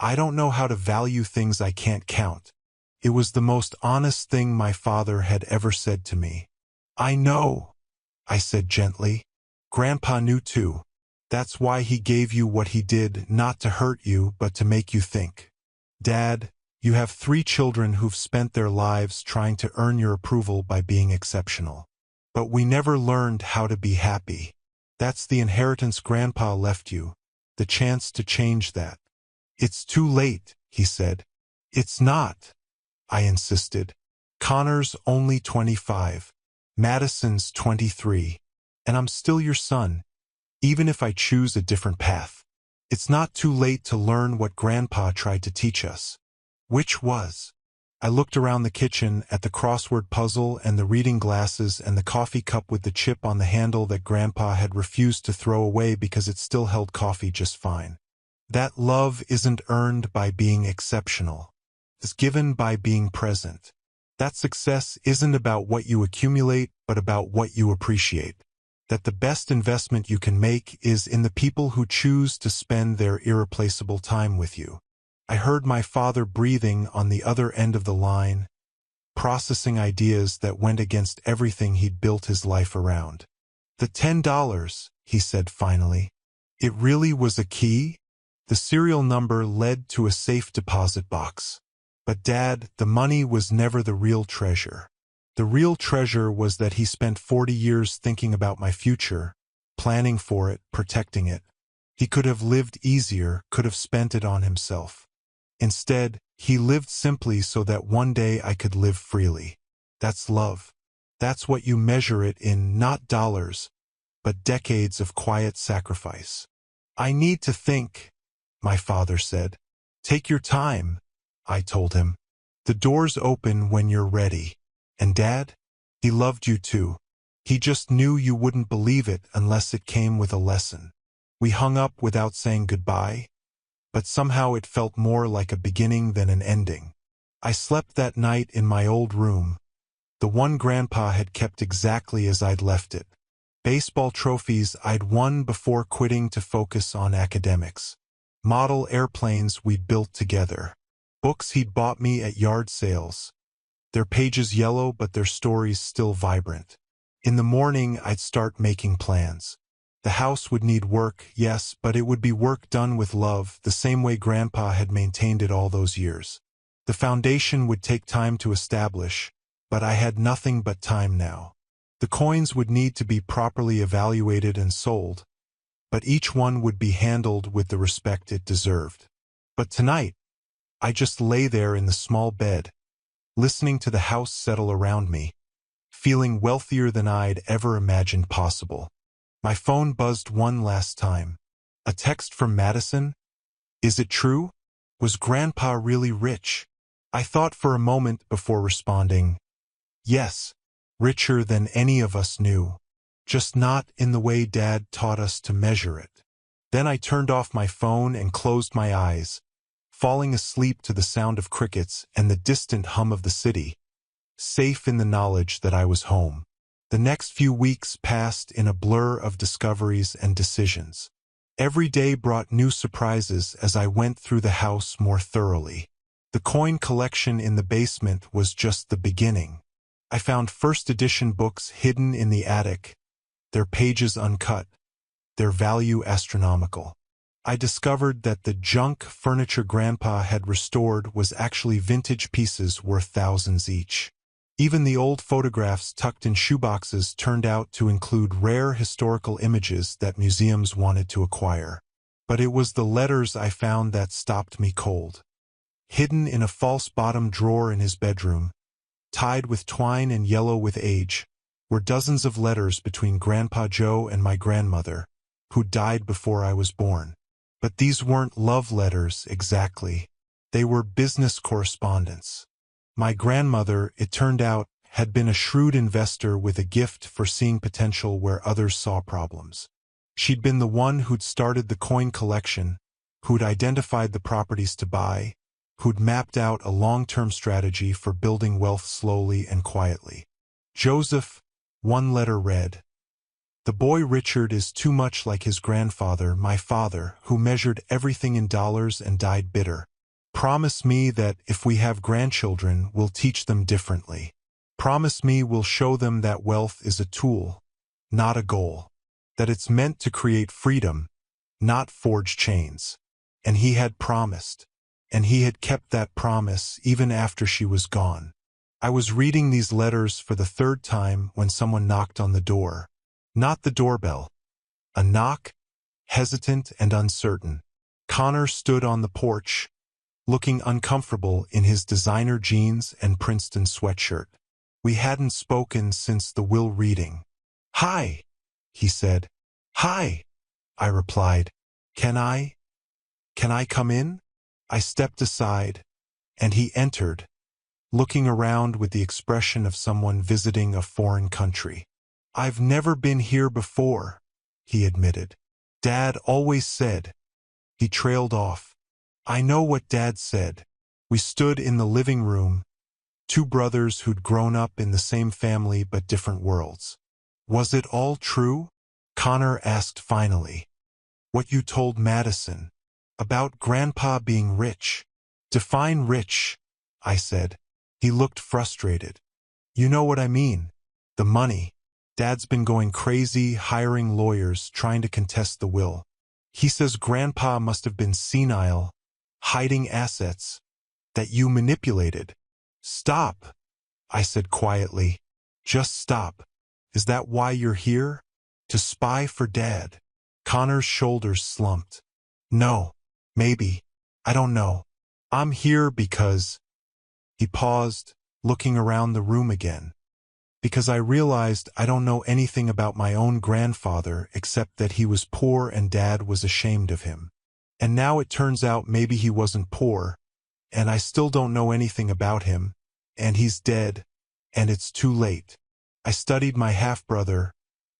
I don't know how to value things I can't count. It was the most honest thing my father had ever said to me. I know, I said gently. Grandpa knew too. That's why he gave you what he did, not to hurt you, but to make you think. Dad, you have 3 children who've spent their lives trying to earn your approval by being exceptional. But we never learned how to be happy. That's the inheritance Grandpa left you, the chance to change that. It's too late, he said. It's not, I insisted. Connor's only 25. Madison's 23. And I'm still your son, even if I choose a different path. It's not too late to learn what Grandpa tried to teach us. Which was? I looked around the kitchen at the crossword puzzle and the reading glasses and the coffee cup with the chip on the handle that Grandpa had refused to throw away because it still held coffee just fine. That love isn't earned by being exceptional. It's given by being present. That success isn't about what you accumulate, but about what you appreciate. That the best investment you can make is in the people who choose to spend their irreplaceable time with you. I heard my father breathing on the other end of the line, processing ideas that went against everything he'd built his life around. The $10, he said finally. It really was a key? The serial number led to a safe deposit box. But Dad, the money was never the real treasure. The real treasure was that he spent 40 years thinking about my future, planning for it, protecting it. He could have lived easier, could have spent it on himself. Instead, he lived simply so that one day I could live freely. That's love. That's what you measure it in, not dollars, but decades of quiet sacrifice. I need to think, my father said. Take your time, I told him. The door's open when you're ready. And Dad? He loved you too. He just knew you wouldn't believe it unless it came with a lesson. We hung up without saying goodbye, but somehow it felt more like a beginning than an ending. I slept that night in my old room, the one Grandpa had kept exactly as I'd left it. Baseball trophies I'd won before quitting to focus on academics. Model airplanes we'd built together. Books he'd bought me at yard sales. Their pages yellow, but their stories still vibrant. In the morning, I'd start making plans. The house would need work, yes, but it would be work done with love, the same way Grandpa had maintained it all those years. The foundation would take time to establish, but I had nothing but time now. The coins would need to be properly evaluated and sold, but each one would be handled with the respect it deserved. But tonight, I just lay there in the small bed, listening to the house settle around me, feeling wealthier than I'd ever imagined possible. My phone buzzed one last time. A text from Madison? Is it true? Was Grandpa really rich? I thought for a moment before responding, yes, richer than any of us knew, just not in the way Dad taught us to measure it. Then I turned off my phone and closed my eyes, falling asleep to the sound of crickets and the distant hum of the city, safe in the knowledge that I was home. The next few weeks passed in a blur of discoveries and decisions. Every day brought new surprises as I went through the house more thoroughly. The coin collection in the basement was just the beginning. I found first edition books hidden in the attic, their pages uncut, their value astronomical. I discovered that the junk furniture Grandpa had restored was actually vintage pieces worth thousands each. Even the old photographs tucked in shoeboxes turned out to include rare historical images that museums wanted to acquire. But it was the letters I found that stopped me cold. Hidden in a false bottom drawer in his bedroom, tied with twine and yellow with age, were dozens of letters between Grandpa Joe and my grandmother, who died before I was born. But these weren't love letters exactly. They were business correspondence. My grandmother, it turned out, had been a shrewd investor with a gift for seeing potential where others saw problems. She'd been the one who'd started the coin collection, who'd identified the properties to buy, who'd mapped out a long-term strategy for building wealth slowly and quietly. Joseph, one letter read, "The boy Richard is too much like his grandfather, my father, who measured everything in dollars and died bitter. Promise me that if we have grandchildren, we'll teach them differently. Promise me we'll show them that wealth is a tool, not a goal. That it's meant to create freedom, not forge chains." And he had promised. And he had kept that promise even after she was gone. I was reading these letters for the third time when someone knocked on the door. Not the doorbell. A knock, hesitant and uncertain. Connor stood on the porch, looking uncomfortable in his designer jeans and Princeton sweatshirt. We hadn't spoken since the will reading. "Hi," he said. "Hi," I replied. Can I come in?" I stepped aside, and he entered, looking around with the expression of someone visiting a foreign country. "I've never been here before," he admitted. "Dad always said." He trailed off. I know what Dad said. We stood in the living room, two brothers who'd grown up in the same family but different worlds. "Was it all true?" Connor asked finally. "What you told Madison? About Grandpa being rich?" "Define rich," I said. He looked frustrated. "You know what I mean. The money. Dad's been going crazy, hiring lawyers, trying to contest the will. He says Grandpa must have been senile, hiding assets, that you manipulated." "Stop," I said quietly. "Just stop. Is that why you're here? To spy for Dad?" Connor's shoulders slumped. "No. Maybe. I don't know. I'm here because—" He paused, looking around the room again. "Because I realized I don't know anything about my own grandfather except that he was poor and Dad was ashamed of him. And now it turns out maybe he wasn't poor, and I still don't know anything about him, and he's dead, and it's too late." I studied my half-brother,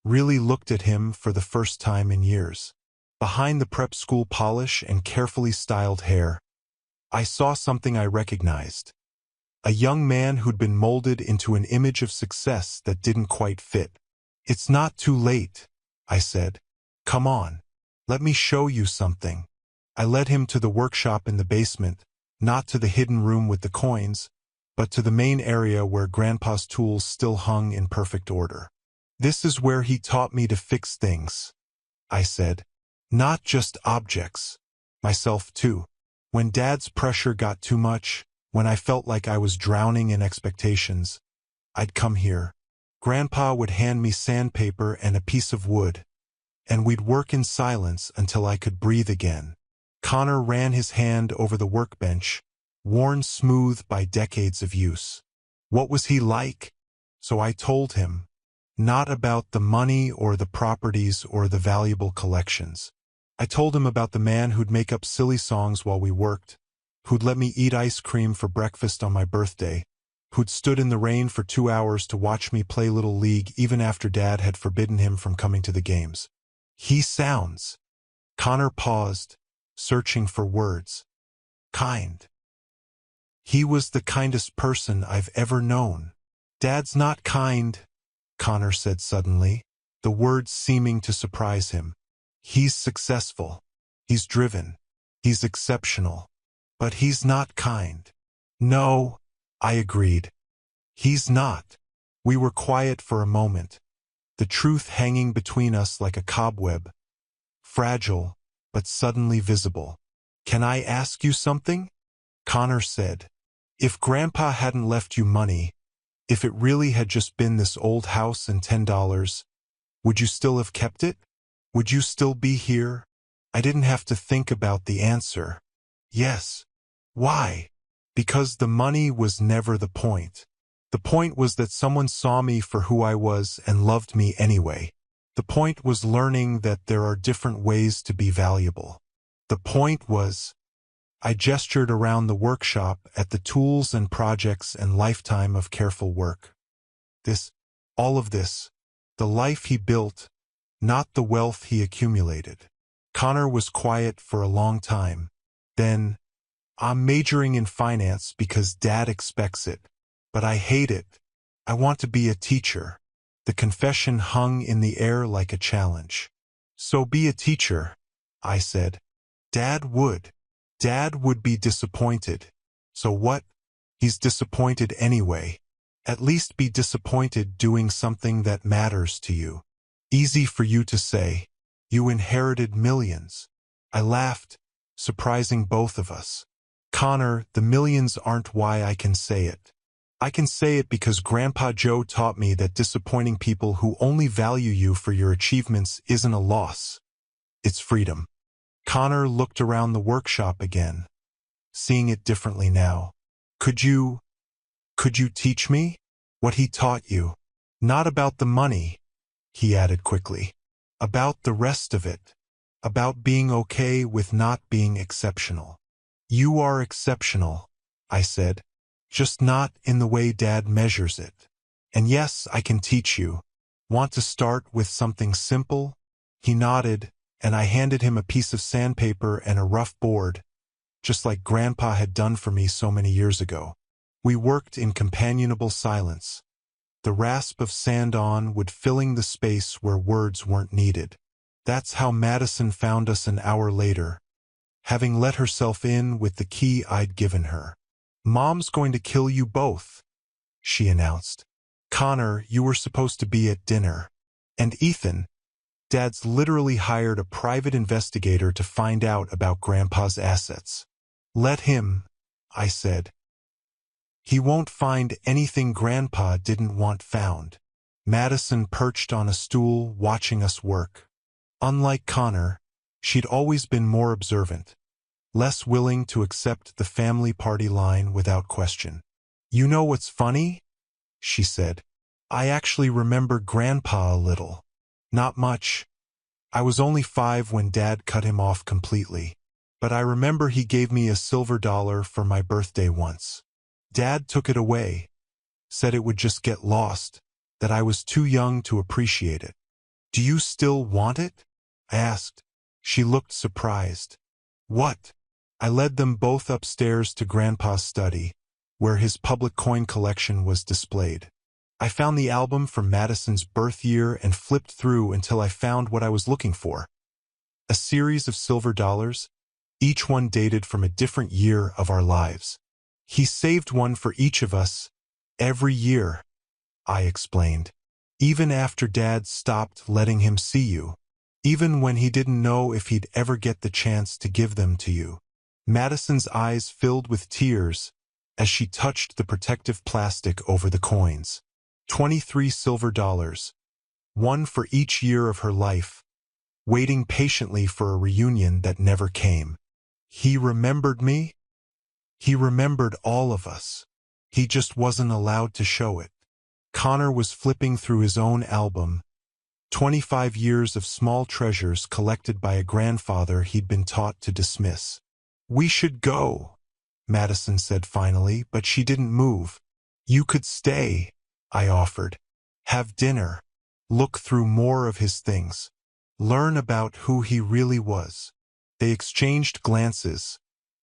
really looked at him for the first time in years. Behind the prep school polish and carefully styled hair, I saw something I recognized. A young man who'd been molded into an image of success that didn't quite fit. "It's not too late," I said. "Come on. Let me show you something." I led him to the workshop in the basement, not to the hidden room with the coins, but to the main area where Grandpa's tools still hung in perfect order. "This is where he taught me to fix things," I said. "Not just objects. Myself too. When Dad's pressure got too much, when I felt like I was drowning in expectations, I'd come here. Grandpa would hand me sandpaper and a piece of wood, and we'd work in silence until I could breathe again." Connor ran his hand over the workbench, worn smooth by decades of use. "What was he like?" So I told him. Not about the money or the properties or the valuable collections. I told him about the man who'd make up silly songs while we worked, who'd let me eat ice cream for breakfast on my birthday, who'd stood in the rain for 2 hours to watch me play Little League even after Dad had forbidden him from coming to the games. He sounds. Connor paused, searching for words. Kind. He was the kindest person I've ever known. Dad's not kind, Connor said suddenly, the words seeming to surprise him. He's successful. He's driven. He's exceptional. But he's not kind. No, I agreed. He's not. We were quiet for a moment, the truth hanging between us like a cobweb, fragile, but suddenly visible. Can I ask you something? Connor said. If Grandpa hadn't left you money, if it really had just been this old house and $10, would you still have kept it? Would you still be here? I didn't have to think about the answer. Yes. Why? Because the money was never the point. The point was that someone saw me for who I was and loved me anyway. The point was learning that there are different ways to be valuable. The point was, I gestured around the workshop at the tools and projects and lifetime of careful work. All of this, the life he built, not the wealth he accumulated. Connor was quiet for a long time. Then, I'm majoring in finance because Dad expects it, but I hate it. I want to be a teacher. The confession hung in the air like a challenge. So be a teacher, I said. Dad would. Dad would be disappointed. So what? He's disappointed anyway. At least be disappointed doing something that matters to you. Easy for you to say. You inherited millions. I laughed, surprising both of us. Connor, the millions aren't why I can say it. I can say it because Grandpa Joe taught me that disappointing people who only value you for your achievements isn't a loss. It's freedom. Connor looked around the workshop again, seeing it differently now. Could you teach me what he taught you? Not about the money, he added quickly. About the rest of it. About being okay with not being exceptional. You are exceptional, I said. Just not in the way Dad measures it. And yes, I can teach you. Want to start with something simple? He nodded, and I handed him a piece of sandpaper and a rough board, just like Grandpa had done for me so many years ago. We worked in companionable silence, the rasp of sand on wood filling the space where words weren't needed. That's how Madison found us an hour later, having let herself in with the key I'd given her. Mom's going to kill you both, she announced. Connor, you were supposed to be at dinner. And Ethan, Dad's literally hired a private investigator to find out about Grandpa's assets. Let him, I said. He won't find anything Grandpa didn't want found. Madison perched on a stool watching us work. Unlike Connor, she'd always been more observant, less willing to accept the family party line without question. You know what's funny? She said. I actually remember Grandpa a little. Not much. I was only 5 when Dad cut him off completely. But I remember he gave me a silver dollar for my birthday once. Dad took it away, said it would just get lost, that I was too young to appreciate it. Do you still want it? I asked. She looked surprised. What? I led them both upstairs to Grandpa's study, where his public coin collection was displayed. I found the album from Madison's birth year and flipped through until I found what I was looking for. A series of silver dollars, each one dated from a different year of our lives. He saved one for each of us, every year, I explained. Even after Dad stopped letting him see you. Even when he didn't know if he'd ever get the chance to give them to you. Madison's eyes filled with tears as she touched the protective plastic over the coins. 23 silver dollars, one for each year of her life, waiting patiently for a reunion that never came. He remembered me? He remembered all of us. He just wasn't allowed to show it. Connor was flipping through his own album, 25 years of small treasures collected by a grandfather he'd been taught to dismiss. We should go, Madison said finally, but she didn't move. You could stay, I offered. Have dinner. Look through more of his things. Learn about who he really was. They exchanged glances,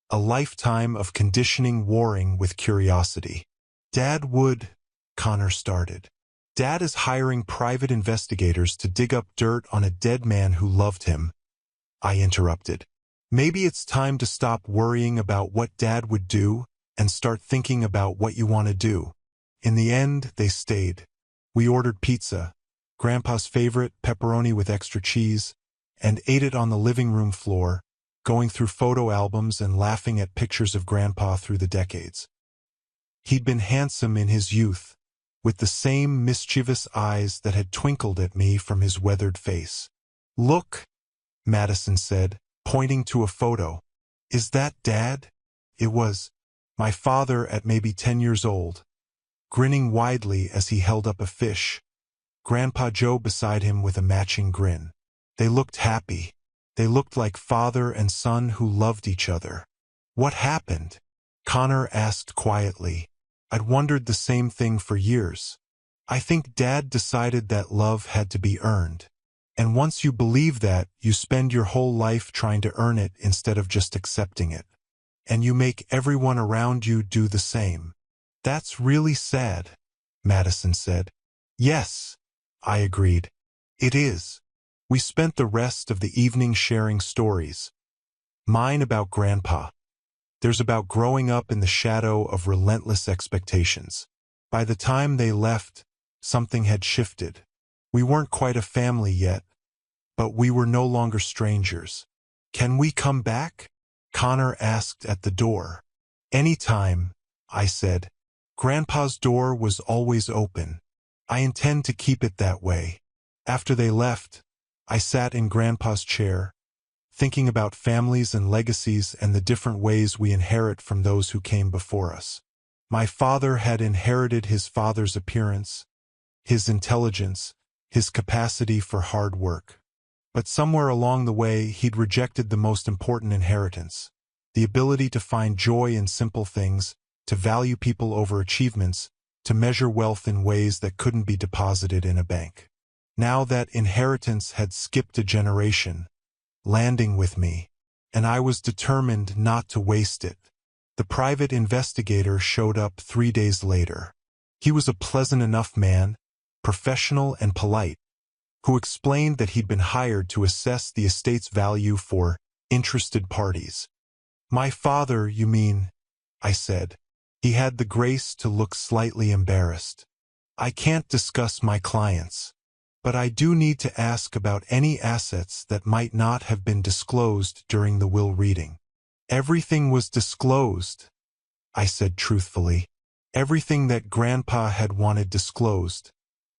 a lifetime of conditioning warring with curiosity. Dad would, Connor started. Dad is hiring private investigators to dig up dirt on a dead man who loved him, I interrupted. Maybe it's time to stop worrying about what Dad would do and start thinking about what you want to do. In the end, they stayed. We ordered pizza, Grandpa's favorite, pepperoni with extra cheese, and ate it on the living room floor, going through photo albums and laughing at pictures of Grandpa through the decades. He'd been handsome in his youth, with the same mischievous eyes that had twinkled at me from his weathered face. Look, Madison said, pointing to a photo. Is that Dad? It was. My father at maybe 10 years old, grinning widely as he held up a fish. Grandpa Joe beside him with a matching grin. They looked happy. They looked like father and son who loved each other. What happened? Connor asked quietly. I'd wondered the same thing for years. I think Dad decided that love had to be earned. And once you believe that, you spend your whole life trying to earn it instead of just accepting it. And you make everyone around you do the same. That's really sad, Madison said. Yes, I agreed. It is. We spent the rest of the evening sharing stories. Mine about Grandpa. Theirs about growing up in the shadow of relentless expectations. By the time they left, something had shifted. We weren't quite a family yet, but we were no longer strangers. Can we come back? Connor asked at the door. Anytime, I said. Grandpa's door was always open. I intend to keep it that way. After they left, I sat in Grandpa's chair, thinking about families and legacies and the different ways we inherit from those who came before us. My father had inherited his father's appearance, his intelligence, his capacity for hard work. But somewhere along the way, he'd rejected the most important inheritance, the ability to find joy in simple things, to value people over achievements, to measure wealth in ways that couldn't be deposited in a bank. Now that inheritance had skipped a generation, landing with me, and I was determined not to waste it. The private investigator showed up 3 days later. He was a pleasant enough man, professional and polite, who explained that he'd been hired to assess the estate's value for interested parties. My father, you mean? I said. He had the grace to look slightly embarrassed. I can't discuss my clients, but I do need to ask about any assets that might not have been disclosed during the will reading. Everything was disclosed, I said truthfully. Everything that Grandpa had wanted disclosed.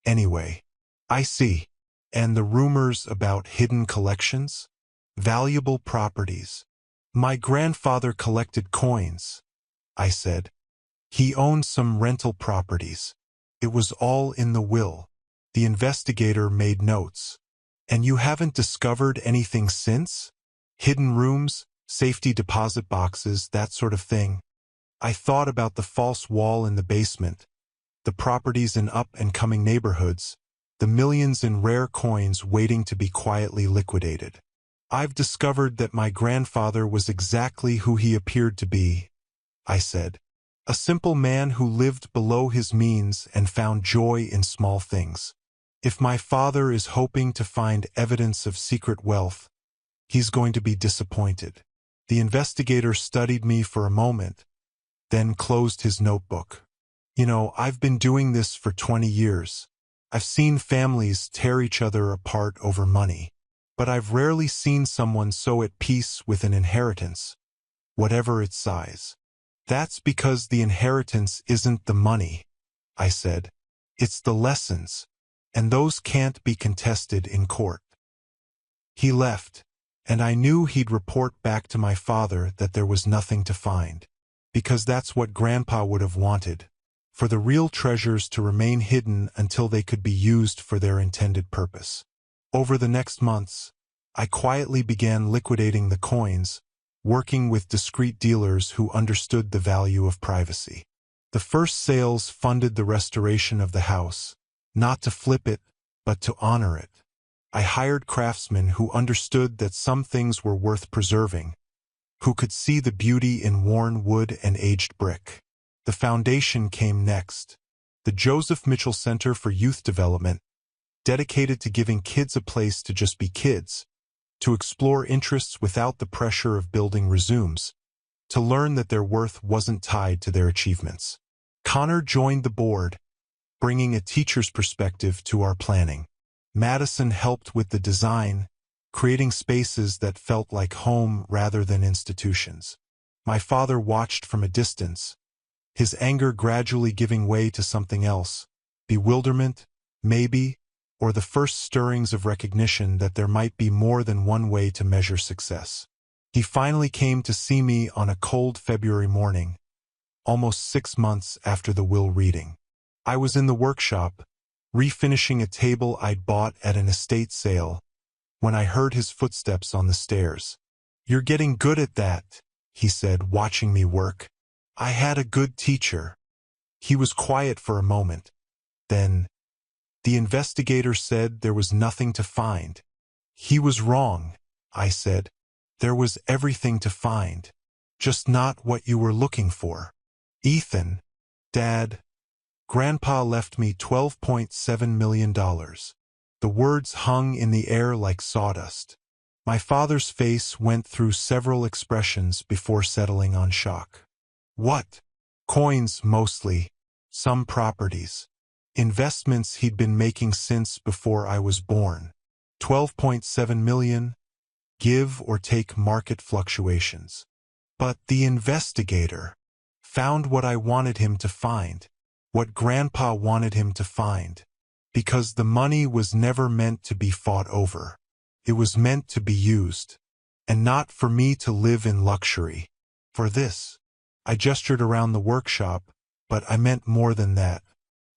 Anyway, I see. And the rumors about hidden collections? Valuable properties. My grandfather collected coins, I said. He owned some rental properties. It was all in the will. The investigator made notes. And you haven't discovered anything since? Hidden rooms, safety deposit boxes, that sort of thing. I thought about the false wall in the basement, the properties in up-and-coming neighborhoods, the millions in rare coins waiting to be quietly liquidated. I've discovered that my grandfather was exactly who he appeared to be, I said. A simple man who lived below his means and found joy in small things. If my father is hoping to find evidence of secret wealth, he's going to be disappointed. The investigator studied me for a moment, then closed his notebook. You know, I've been doing this for 20 years. I've seen families tear each other apart over money, but I've rarely seen someone so at peace with an inheritance, whatever its size. That's because the inheritance isn't the money, I said. It's the lessons, and those can't be contested in court. He left, and I knew he'd report back to my father that there was nothing to find, because that's what Grandpa would have wanted, for the real treasures to remain hidden until they could be used for their intended purpose. Over the next months, I quietly began liquidating the coins, working with discreet dealers who understood the value of privacy. The first sales funded the restoration of the house, not to flip it, but to honor it. I hired craftsmen who understood that some things were worth preserving, who could see the beauty in worn wood and aged brick. The foundation came next. The Joseph Mitchell Center for Youth Development, dedicated to giving kids a place to just be kids, to explore interests without the pressure of building resumes, to learn that their worth wasn't tied to their achievements. Connor joined the board, bringing a teacher's perspective to our planning. Madison helped with the design, creating spaces that felt like home rather than institutions. My father watched from a distance, his anger gradually giving way to something else, bewilderment, maybe, or the first stirrings of recognition that there might be more than one way to measure success. He finally came to see me on a cold February morning, almost 6 months after the will reading. I was in the workshop, refinishing a table I'd bought at an estate sale, when I heard his footsteps on the stairs. "You're getting good at that," he said, watching me work. "I had a good teacher." He was quiet for a moment. Then, "The investigator said there was nothing to find." "He was wrong," I said. "There was everything to find. Just not what you were looking for." "Ethan, Dad, Grandpa left me $12.7 million. The words hung in the air like sawdust. My father's face went through several expressions before settling on shock. "What?" "Coins, mostly. Some properties. Investments he'd been making since before I was born. 12.7 million, give or take market fluctuations. But the investigator found what I wanted him to find, what Grandpa wanted him to find, because the money was never meant to be fought over. It was meant to be used, and not for me to live in luxury. For this." I gestured around the workshop, but I meant more than that.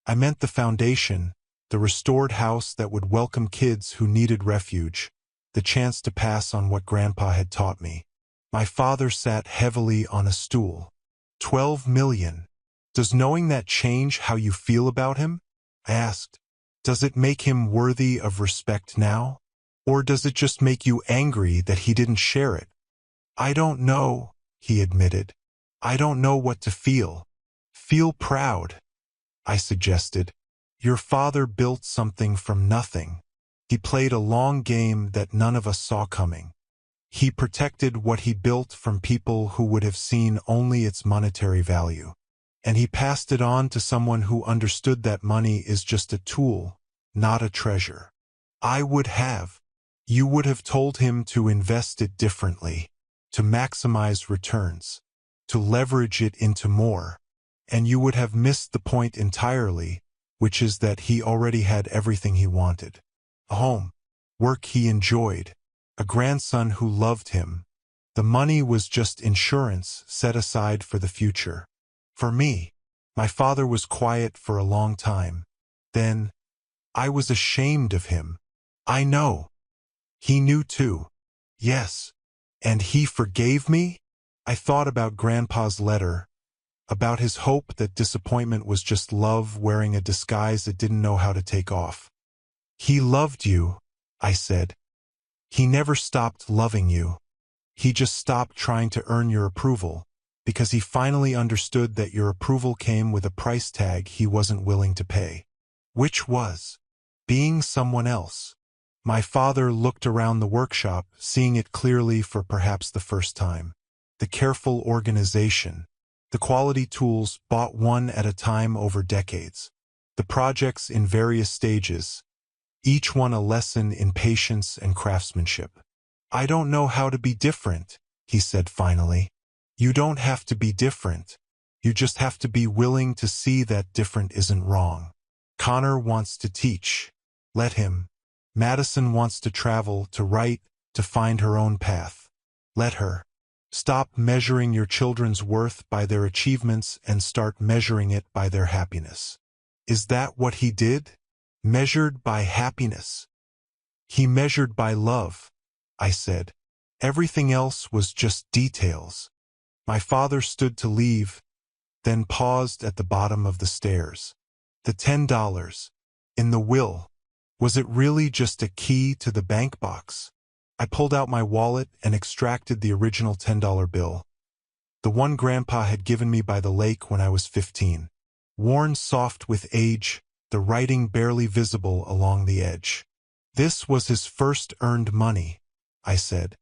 I meant the foundation, the restored house that would welcome kids who needed refuge, the chance to pass on what Grandpa had taught me. My father sat heavily on a stool. 12 million. Does knowing that change how you feel about him? I asked. Does it make him worthy of respect now? Or does it just make you angry that he didn't share it? I don't know, he admitted. I don't know what to feel. Feel proud, I suggested. Your father built something from nothing. He played a long game that none of us saw coming. He protected what he built from people who would have seen only its monetary value. And he passed it on to someone who understood that money is just a tool, not a treasure. I would have. You would have told him to invest it differently, to maximize returns, to leverage it into more, and you would have missed the point entirely, which is that he already had everything he wanted. A home, work he enjoyed, a grandson who loved him. The money was just insurance set aside for the future. For me, my father was quiet for a long time. Then, I was ashamed of him. I know. He knew too. Yes. And he forgave me? I thought about Grandpa's letter, about his hope that disappointment was just love wearing a disguise it didn't know how to take off. He loved you, I said. He never stopped loving you. He just stopped trying to earn your approval, because he finally understood that your approval came with a price tag he wasn't willing to pay. Which was being someone else. My father looked around the workshop, seeing it clearly for perhaps the first time. The careful organization, the quality tools bought one at a time over decades, the projects in various stages, each one a lesson in patience and craftsmanship. I don't know how to be different, he said finally. You don't have to be different. You just have to be willing to see that different isn't wrong. Connor wants to teach. Let him. Madison wants to travel, to write, to find her own path. Let her. Stop measuring your children's worth by their achievements and start measuring it by their happiness. Is that what he did? Measured by happiness. He measured by love, I said. Everything else was just details. My father stood to leave, then paused at the bottom of the stairs. The $10 in the will, was it really just a key to the bank box? I pulled out my wallet and extracted the original $10 bill, the one Grandpa had given me by the lake when I was 15. Worn soft with age, the writing barely visible along the edge. This was his first earned money, I said.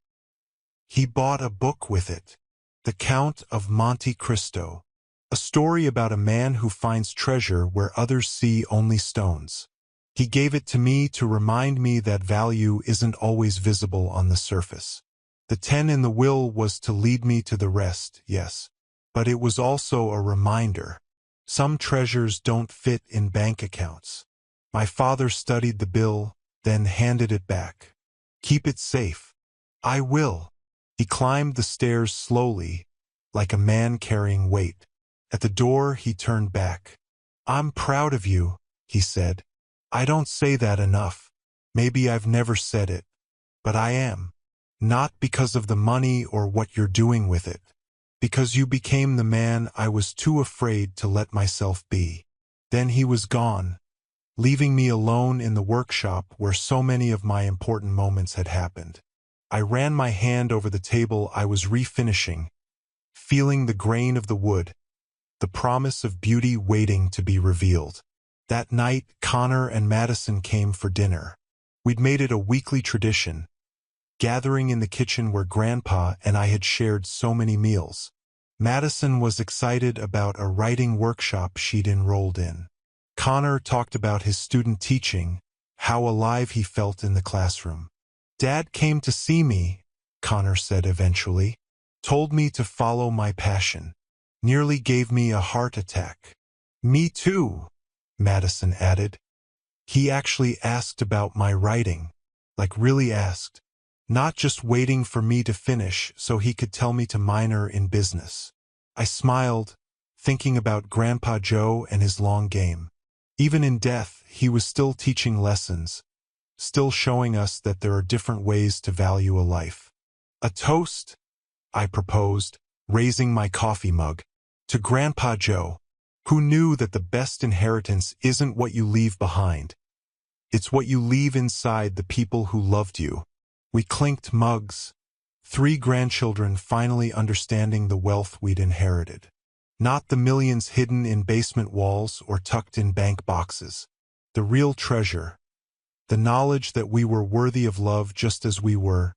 He bought a book with it, The Count of Monte Cristo, a story about a man who finds treasure where others see only stones. He gave it to me to remind me that value isn't always visible on the surface. The 10 in the will was to lead me to the rest, yes. But it was also a reminder. Some treasures don't fit in bank accounts. My father studied the bill, then handed it back. Keep it safe. I will. He climbed the stairs slowly, like a man carrying weight. At the door, he turned back. I'm proud of you, he said. I don't say that enough. Maybe I've never said it. But I am. Not because of the money or what you're doing with it. Because you became the man I was too afraid to let myself be. Then he was gone, leaving me alone in the workshop where so many of my important moments had happened. I ran my hand over the table I was refinishing, feeling the grain of the wood, the promise of beauty waiting to be revealed. That night, Connor and Madison came for dinner. We'd made it a weekly tradition, gathering in the kitchen where Grandpa and I had shared so many meals. Madison was excited about a writing workshop she'd enrolled in. Connor talked about his student teaching, how alive he felt in the classroom. Dad came to see me, Connor said eventually, told me to follow my passion, nearly gave me a heart attack. Me too, Madison added. He actually asked about my writing, like really asked, not just waiting for me to finish so he could tell me to minor in business. I smiled, thinking about Grandpa Joe and his long game. Even in death, he was still teaching lessons, still showing us that there are different ways to value a life. A toast, I proposed, raising my coffee mug, to Grandpa Joe, who knew that the best inheritance isn't what you leave behind. It's what you leave inside the people who loved you. We clinked mugs, 3 grandchildren finally understanding the wealth we'd inherited. Not the millions hidden in basement walls or tucked in bank boxes. The real treasure. The knowledge that we were worthy of love just as we were.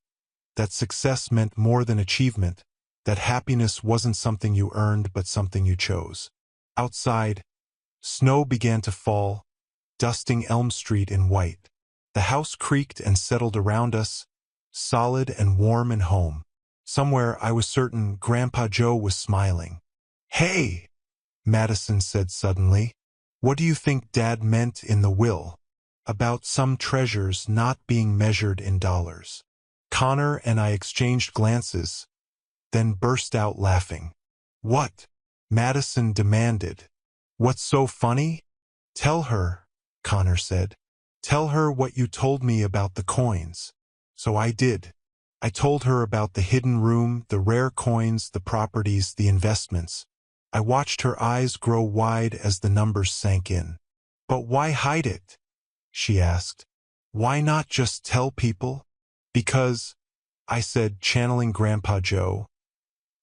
That success meant more than achievement. That happiness wasn't something you earned but something you chose. Outside, snow began to fall, dusting Elm Street in white. The house creaked and settled around us, solid and warm and home. Somewhere I was certain Grandpa Joe was smiling. Hey, Madison said suddenly, what do you think Dad meant in the will? About some treasures not being measured in dollars. Connor and I exchanged glances, then burst out laughing. What? Madison demanded. What's so funny? Tell her, Connor said. Tell her what you told me about the coins. So I did. I told her about the hidden room, the rare coins, the properties, the investments. I watched her eyes grow wide as the numbers sank in. But why hide it? She asked. Why not just tell people? Because, I said, channeling Grandpa Joe,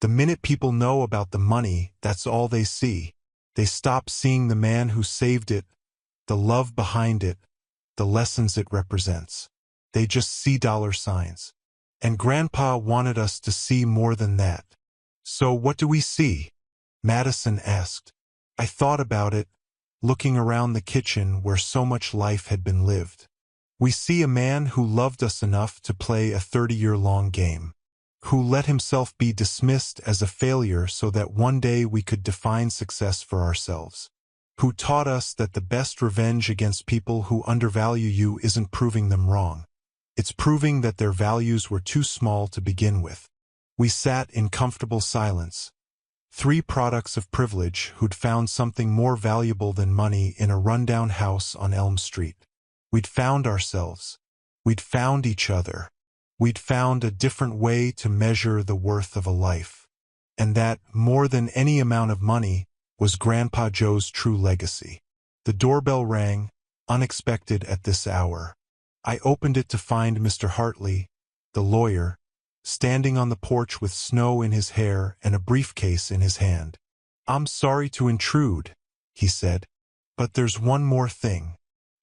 the minute people know about the money, that's all they see. They stop seeing the man who saved it, the love behind it, the lessons it represents. They just see dollar signs. And Grandpa wanted us to see more than that. So what do we see? Madison asked. I thought about it, looking around the kitchen where so much life had been lived. We see a man who loved us enough to play a 30-year-long game, who let himself be dismissed as a failure so that one day we could define success for ourselves, who taught us that the best revenge against people who undervalue you isn't proving them wrong. It's proving that their values were too small to begin with. We sat in comfortable silence, 3 products of privilege who'd found something more valuable than money in a rundown house on Elm Street. We'd found ourselves. We'd found each other. We'd found a different way to measure the worth of a life. And that, more than any amount of money, was Grandpa Joe's true legacy. The doorbell rang, unexpected at this hour. I opened it to find Mr. Hartley, the lawyer, standing on the porch with snow in his hair and a briefcase in his hand. "I'm sorry to intrude," he said, "but there's one more thing.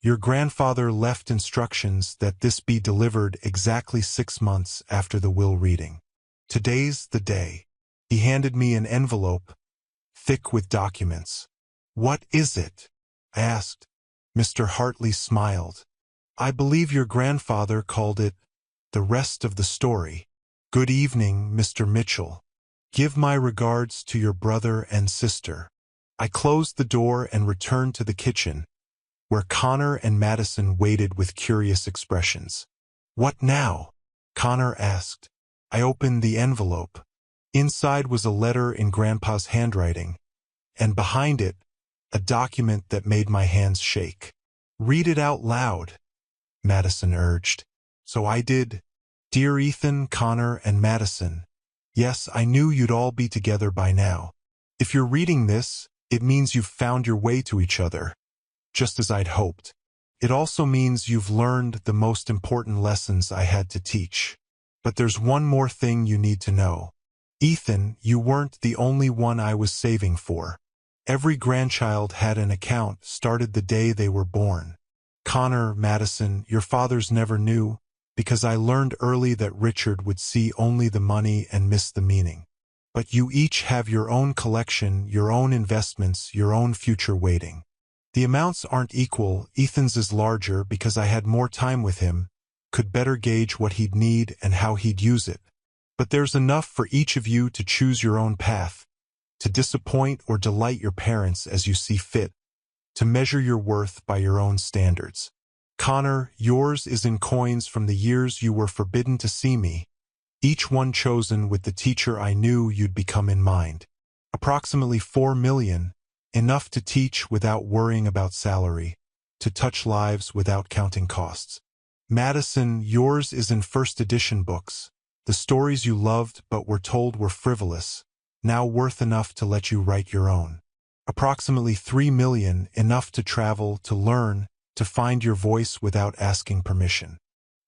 Your grandfather left instructions that this be delivered exactly 6 months after the will reading. Today's the day." He handed me an envelope, thick with documents. "What is it?" I asked. Mr. Hartley smiled. "I believe your grandfather called it the rest of the story. Good evening, Mr. Mitchell. Give my regards to your brother and sister." I closed the door and returned to the kitchen, where Connor and Madison waited with curious expressions. "What now?" Connor asked. I opened the envelope. Inside was a letter in Grandpa's handwriting, and behind it, a document that made my hands shake. "Read it out loud," Madison urged. So I did. "Dear Ethan, Connor, and Madison, yes, I knew you'd all be together by now. If you're reading this, it means you've found your way to each other, just as I'd hoped. It also means you've learned the most important lessons I had to teach. But there's one more thing you need to know. Ethan, you weren't the only one I was saving for. Every grandchild had an account started the day they were born. Connor, Madison, your fathers never knew, because I learned early that Richard would see only the money and miss the meaning. But you each have your own collection, your own investments, your own future waiting. The amounts aren't equal. Ethan's is larger because I had more time with him, could better gauge what he'd need and how he'd use it. But there's enough for each of you to choose your own path, to disappoint or delight your parents as you see fit, to measure your worth by your own standards. Connor, yours is in coins from the years you were forbidden to see me, each one chosen with the teacher I knew you'd become in mind. Approximately 4 million, enough to teach without worrying about salary, to touch lives without counting costs. Madison, yours is in first edition books, the stories you loved but were told were frivolous, now worth enough to let you write your own. Approximately 3 million, enough to travel, to learn, to find your voice without asking permission.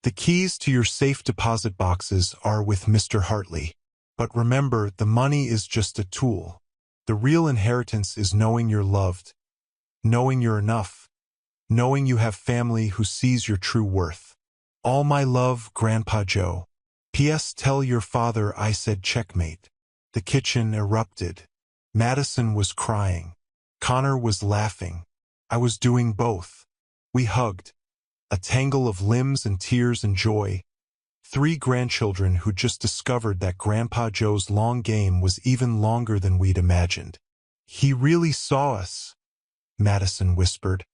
The keys to your safe deposit boxes are with Mr. Hartley. But remember, the money is just a tool. The real inheritance is knowing you're loved, knowing you're enough, knowing you have family who sees your true worth. All my love, Grandpa Joe. P.S. Tell your father I said checkmate. The kitchen erupted. Madison was crying. Connor was laughing. I was doing both. We hugged. A tangle of limbs and tears and joy. 3 grandchildren who just discovered that Grandpa Joe's long game was even longer than we'd imagined. "He really saw us," Madison whispered.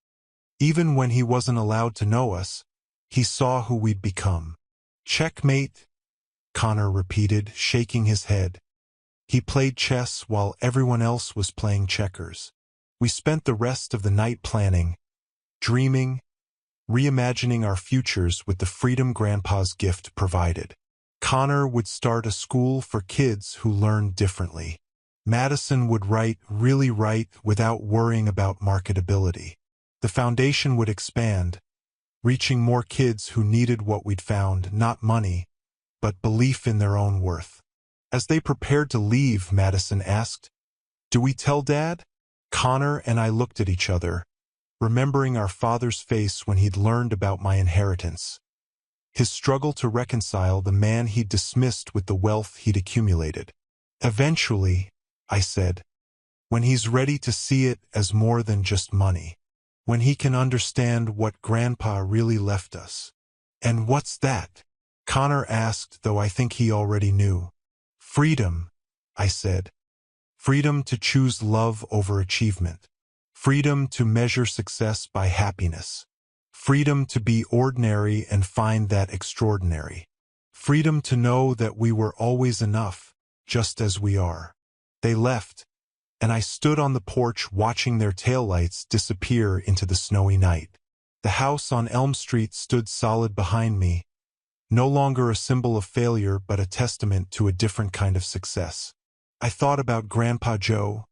"Even when he wasn't allowed to know us, he saw who we'd become." "Checkmate," Connor repeated, shaking his head. He played chess while everyone else was playing checkers. We spent the rest of the night planning, dreaming, reimagining our futures with the freedom Grandpa's gift provided. Connor would start a school for kids who learned differently. Madison would write, really write, without worrying about marketability. The foundation would expand, reaching more kids who needed what we'd found, not money, but belief in their own worth. As they prepared to leave, Madison asked, "Do we tell Dad?" Connor and I looked at each other, remembering our father's face when he'd learned about my inheritance. His struggle to reconcile the man he'd dismissed with the wealth he'd accumulated. "Eventually," I said, "when he's ready to see it as more than just money. When he can understand what Grandpa really left us." "And what's that?" Connor asked, though I think he already knew. "Freedom," I said. "Freedom to choose love over achievement. Freedom to measure success by happiness. Freedom to be ordinary and find that extraordinary. Freedom to know that we were always enough, just as we are." They left, and I stood on the porch watching their taillights disappear into the snowy night. The house on Elm Street stood solid behind me, no longer a symbol of failure but a testament to a different kind of success. I thought about Grandpa Joe,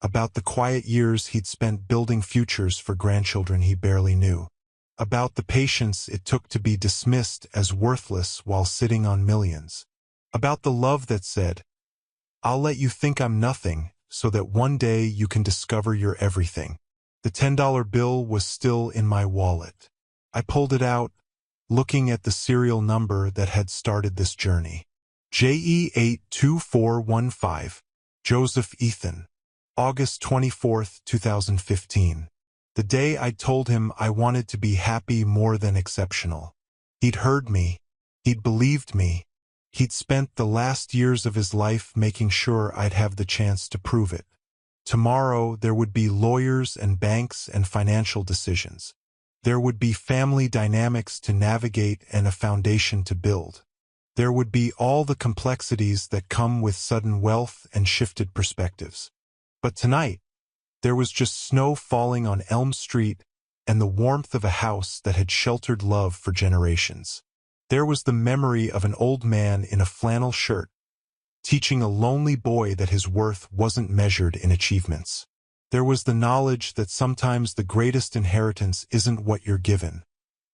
about the quiet years he'd spent building futures for grandchildren he barely knew, about the patience it took to be dismissed as worthless while sitting on millions, about the love that said, "I'll let you think I'm nothing so that one day you can discover you're everything." The $10 bill was still in my wallet. I pulled it out, looking at the serial number that had started this journey. JE82415, Joseph Ethan. August 24, 2015. The day I'd told him I wanted to be happy more than exceptional. He'd heard me. He'd believed me. He'd spent the last years of his life making sure I'd have the chance to prove it. Tomorrow there would be lawyers and banks and financial decisions. There would be family dynamics to navigate and a foundation to build. There would be all the complexities that come with sudden wealth and shifted perspectives. But tonight, there was just snow falling on Elm Street and the warmth of a house that had sheltered love for generations. There was the memory of an old man in a flannel shirt, teaching a lonely boy that his worth wasn't measured in achievements. There was the knowledge that sometimes the greatest inheritance isn't what you're given.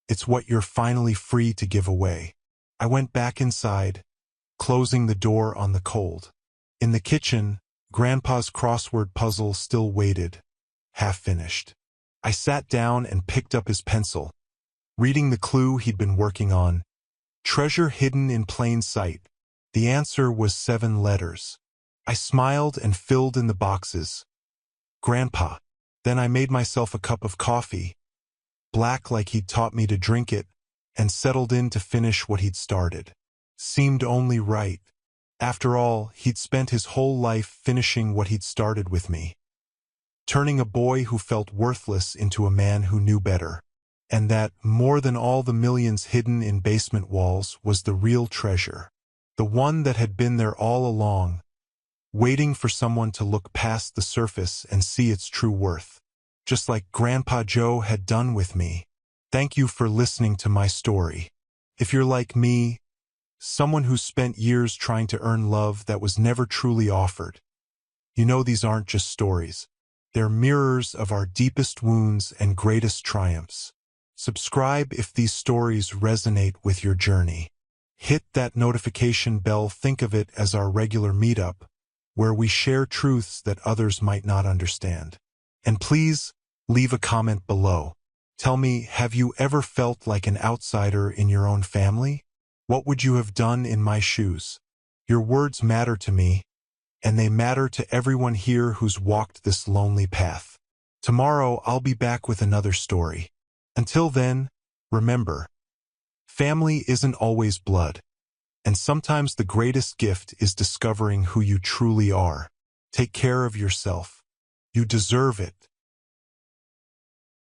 It's what you're finally free to give away. I went back inside, closing the door on the cold. In the kitchen, Grandpa's crossword puzzle still waited, half-finished. I sat down and picked up his pencil, reading the clue he'd been working on. Treasure hidden in plain sight. The answer was 7 letters. I smiled and filled in the boxes. Grandpa. Then I made myself a cup of coffee, black like he'd taught me to drink it, and settled in to finish what he'd started. Seemed only right. After all, he'd spent his whole life finishing what he'd started with me. Turning a boy who felt worthless into a man who knew better. And that, more than all the millions hidden in basement walls, was the real treasure. The one that had been there all along, waiting for someone to look past the surface and see its true worth. Just like Grandpa Joe had done with me. Thank you for listening to my story. If you're like me, someone who spent years trying to earn love that was never truly offered, you know these aren't just stories. They're mirrors of our deepest wounds and greatest triumphs. Subscribe if these stories resonate with your journey. Hit that notification bell. Think of it as our regular meetup, where we share truths that others might not understand. And please, leave a comment below. Tell me, have you ever felt like an outsider in your own family? What would you have done in my shoes? Your words matter to me, and they matter to everyone here who's walked this lonely path. Tomorrow, I'll be back with another story. Until then, remember, family isn't always blood, and sometimes the greatest gift is discovering who you truly are. Take care of yourself. You deserve it.